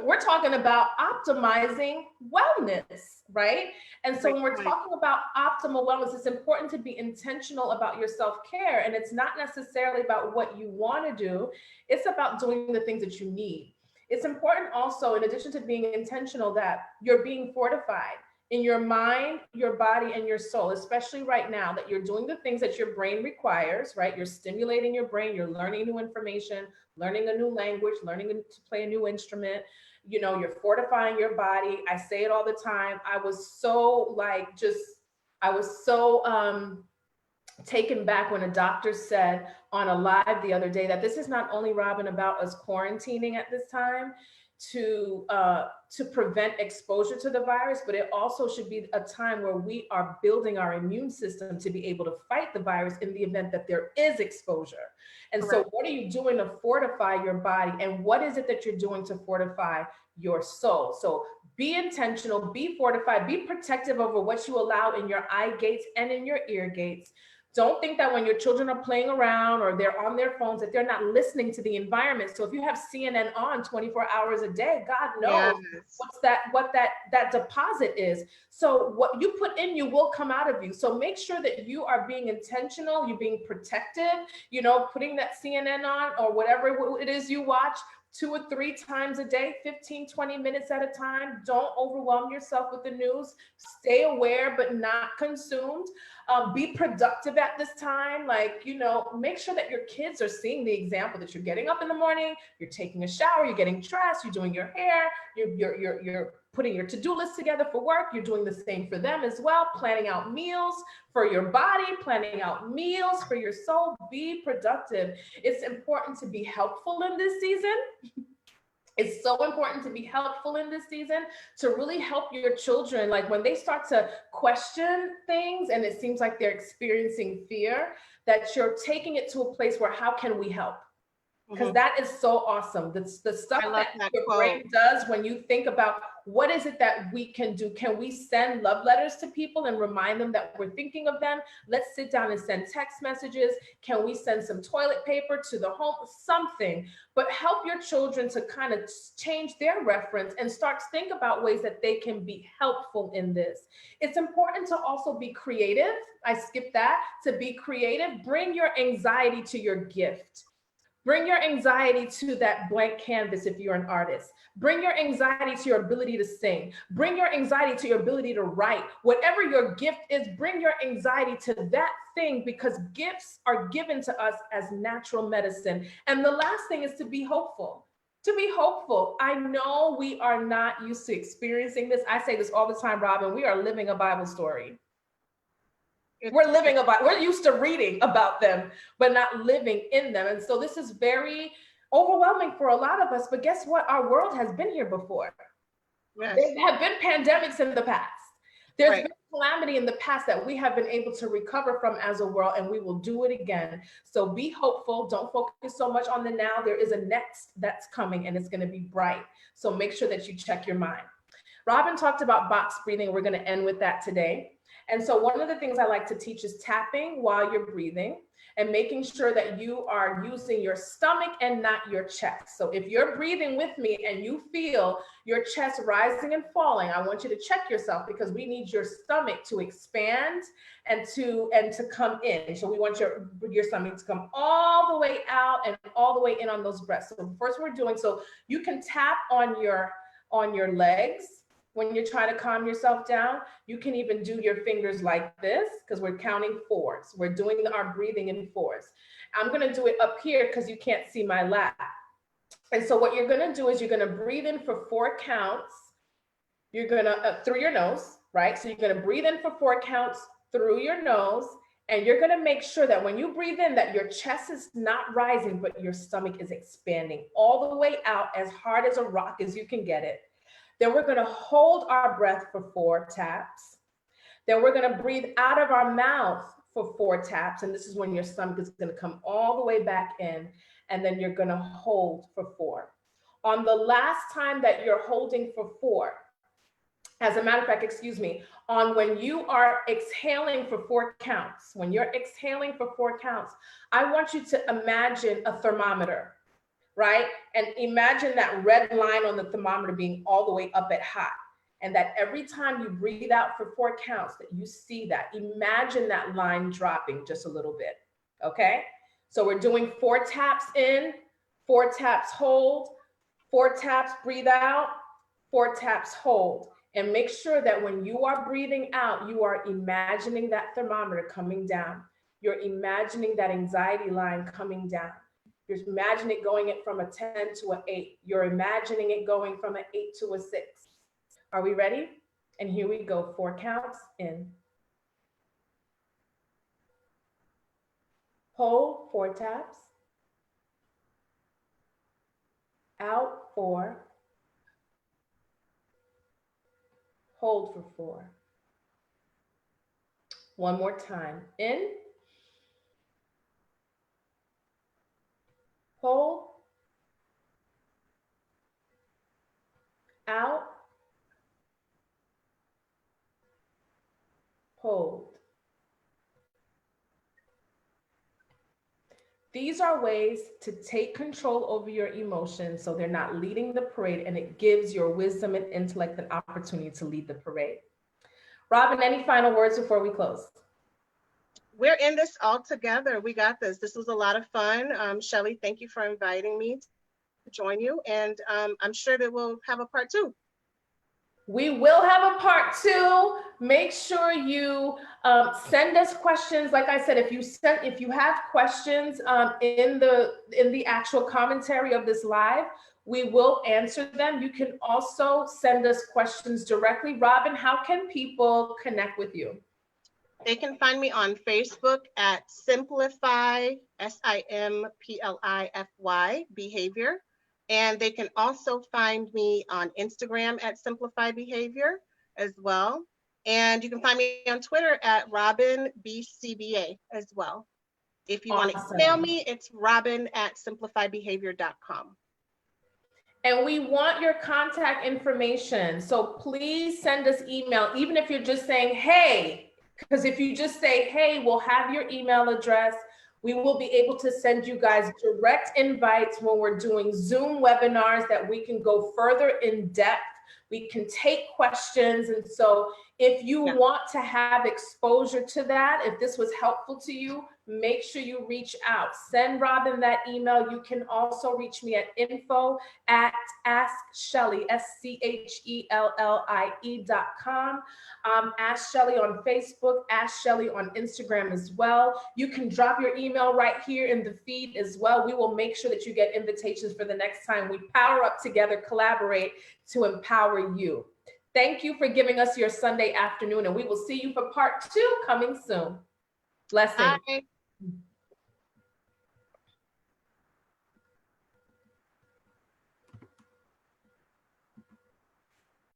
We're talking about optimizing wellness, right? And so when we're talking about optimal wellness, it's important to be intentional about your self-care. And it's not necessarily about what you want to do. It's about doing the things that you need. It's important also, in addition to being intentional, that you're being fortified in your mind, your body, and your soul, especially right now, that you're doing the things that your brain requires, right? You're stimulating your brain, you're learning new information, learning a new language, learning to play a new instrument. You're fortifying your body. I say it all the time. I was so taken back when a doctor said on a live the other day that this is not only, Robin, about us quarantining at this time to prevent exposure to the virus, but it also should be a time where we are building our immune system to be able to fight the virus in the event that there is exposure. And so what are you doing to fortify your body? And what is it that you're doing to fortify your soul? So be intentional, be fortified, be protective over what you allow in your eye gates and in your ear gates. Don't think that when your children are playing around or they're on their phones that they're not listening to the environment. So if you have CNN on 24 hours a day, God knows what that deposit is. So what you put in you will come out of you. So make sure that you are being intentional, you're being protective, putting that CNN on or whatever it is you watch 2 or 3 times a day, 15, 20 minutes at a time. Don't overwhelm yourself with the news. Stay aware, but not consumed. Be productive at this time. Make sure that your kids are seeing the example that you're getting up in the morning, you're taking a shower, you're getting dressed, you're doing your hair, you're putting your to-do list together for work. You're doing the same for them as well, planning out meals for your body, planning out meals for your soul. Be productive. It's important to be helpful in this season. It's so important to be helpful in this season to really help your children. Like when they start to question things and it seems like they're experiencing fear, that you're taking it to a place where how can we help? Because that is so awesome. The stuff that your brain does when you think about what is it that we can do? Can we send love letters to people and remind them that we're thinking of them? Let's sit down and send text messages. Can we send some toilet paper to the home? Something, but help your children to kind of change their reference and start to think about ways that they can be helpful in this. It's important to also be creative. I skipped that. To be creative, bring your anxiety to your gift. Bring your anxiety to that blank canvas if you're an artist. Bring your anxiety to your ability to sing. Bring your anxiety to your ability to write. Whatever your gift is, bring your anxiety to that thing, because gifts are given to us as natural medicine. And the last thing is to be hopeful. To be hopeful. I know we are not used to experiencing this. I say this all the time, Robin. We are living a Bible story. We're living about, we're used to reading about them, but not living in them. And so this is very overwhelming for a lot of us. But guess what? Our world has been here before. Yes. There have been pandemics in the past. There's Right. been calamity in the past that we have been able to recover from as a world, and we will do it again. So be hopeful. Don't focus so much on the now. There is a next that's coming, and it's going to be bright. So make sure that you check your mind. Robin talked about box breathing. We're going to end with that today. And so one of the things I like to teach is tapping while you're breathing and making sure that you are using your stomach and not your chest. So if you're breathing with me and you feel your chest rising and falling, I want you to check yourself, because we need your stomach to expand and to come in. So we want your stomach to come all the way out and all the way in on those breaths. So first we're doing, so you can tap on your legs. When you're trying to calm yourself down, you can even do your fingers like this, because we're counting fours. We're doing our breathing in fours. I'm going to do it up here because you can't see my lap. And so what you're going to do is you're going to breathe in for 4 counts. You're going to through your nose, right? So you're going to breathe in for 4 counts through your nose. And you're going to make sure that when you breathe in, that your chest is not rising, but your stomach is expanding all the way out as hard as a rock as you can get it. Then we're going to hold our breath for 4 taps. Then we're going to breathe out of our mouth for 4 taps. And this is when your stomach is going to come all the way back in. And then you're going to hold for 4. On the last time that you're holding for 4, as a matter of fact, excuse me, on when you are exhaling for 4 counts, when you're exhaling for 4 counts, I want you to imagine a thermometer. Right? And imagine that red line on the thermometer being all the way up at hot. And that every time you breathe out for 4 counts, that you see that. Imagine that line dropping just a little bit. Okay? So we're doing 4 taps in, 4 taps hold, 4 taps breathe out, 4 taps hold. And make sure that when you are breathing out, you are imagining that thermometer coming down. You're imagining that anxiety line coming down. You're imagining it going from a 10 to an 8. You're imagining it going from an 8 to a 6. Are we ready? And here we go. 4 counts in. Hold 4 taps. Out 4. Hold for 4. One more time. In. Hold. Out. Hold. These are ways to take control over your emotions so they're not leading the parade, and it gives your wisdom and intellect an opportunity to lead the parade. Robin, any final words before we close? We're in this all together. We got this. This was a lot of fun. Schellie, thank you for inviting me to join you. And I'm sure that we'll have a part 2. We will have a part 2. Make sure you send us questions. Like I said, if you have questions in the actual commentary of this live, we will answer them. You can also send us questions directly. Robin, how can people connect with you? They can find me on Facebook at Simplify, SIMPLIFY, Behavior. And they can also find me on Instagram at Simplify Behavior as well. And you can find me on Twitter at RobinBCBA as well. If you want to email me, it's robin@simplifybehavior.com. And we want your contact information. So please send us email, even if you're just saying, hey, because if you just say, hey, we'll have your email address. We will be able to send you guys direct invites when we're doing Zoom webinars that we can go further in depth. We can take questions. And so if you want to have exposure to that, if this was helpful to you, make sure you reach out. Send Robin that email. You can also reach me at info@askschellie, SCHELLIE.com. Ask Schellie on Facebook, Ask Schellie on Instagram as well. You can drop your email right here in the feed as well. We will make sure that you get invitations for the next time we power up together, collaborate to empower you. Thank you for giving us your Sunday afternoon, and we will see you for part 2 coming soon. Blessings. Bye.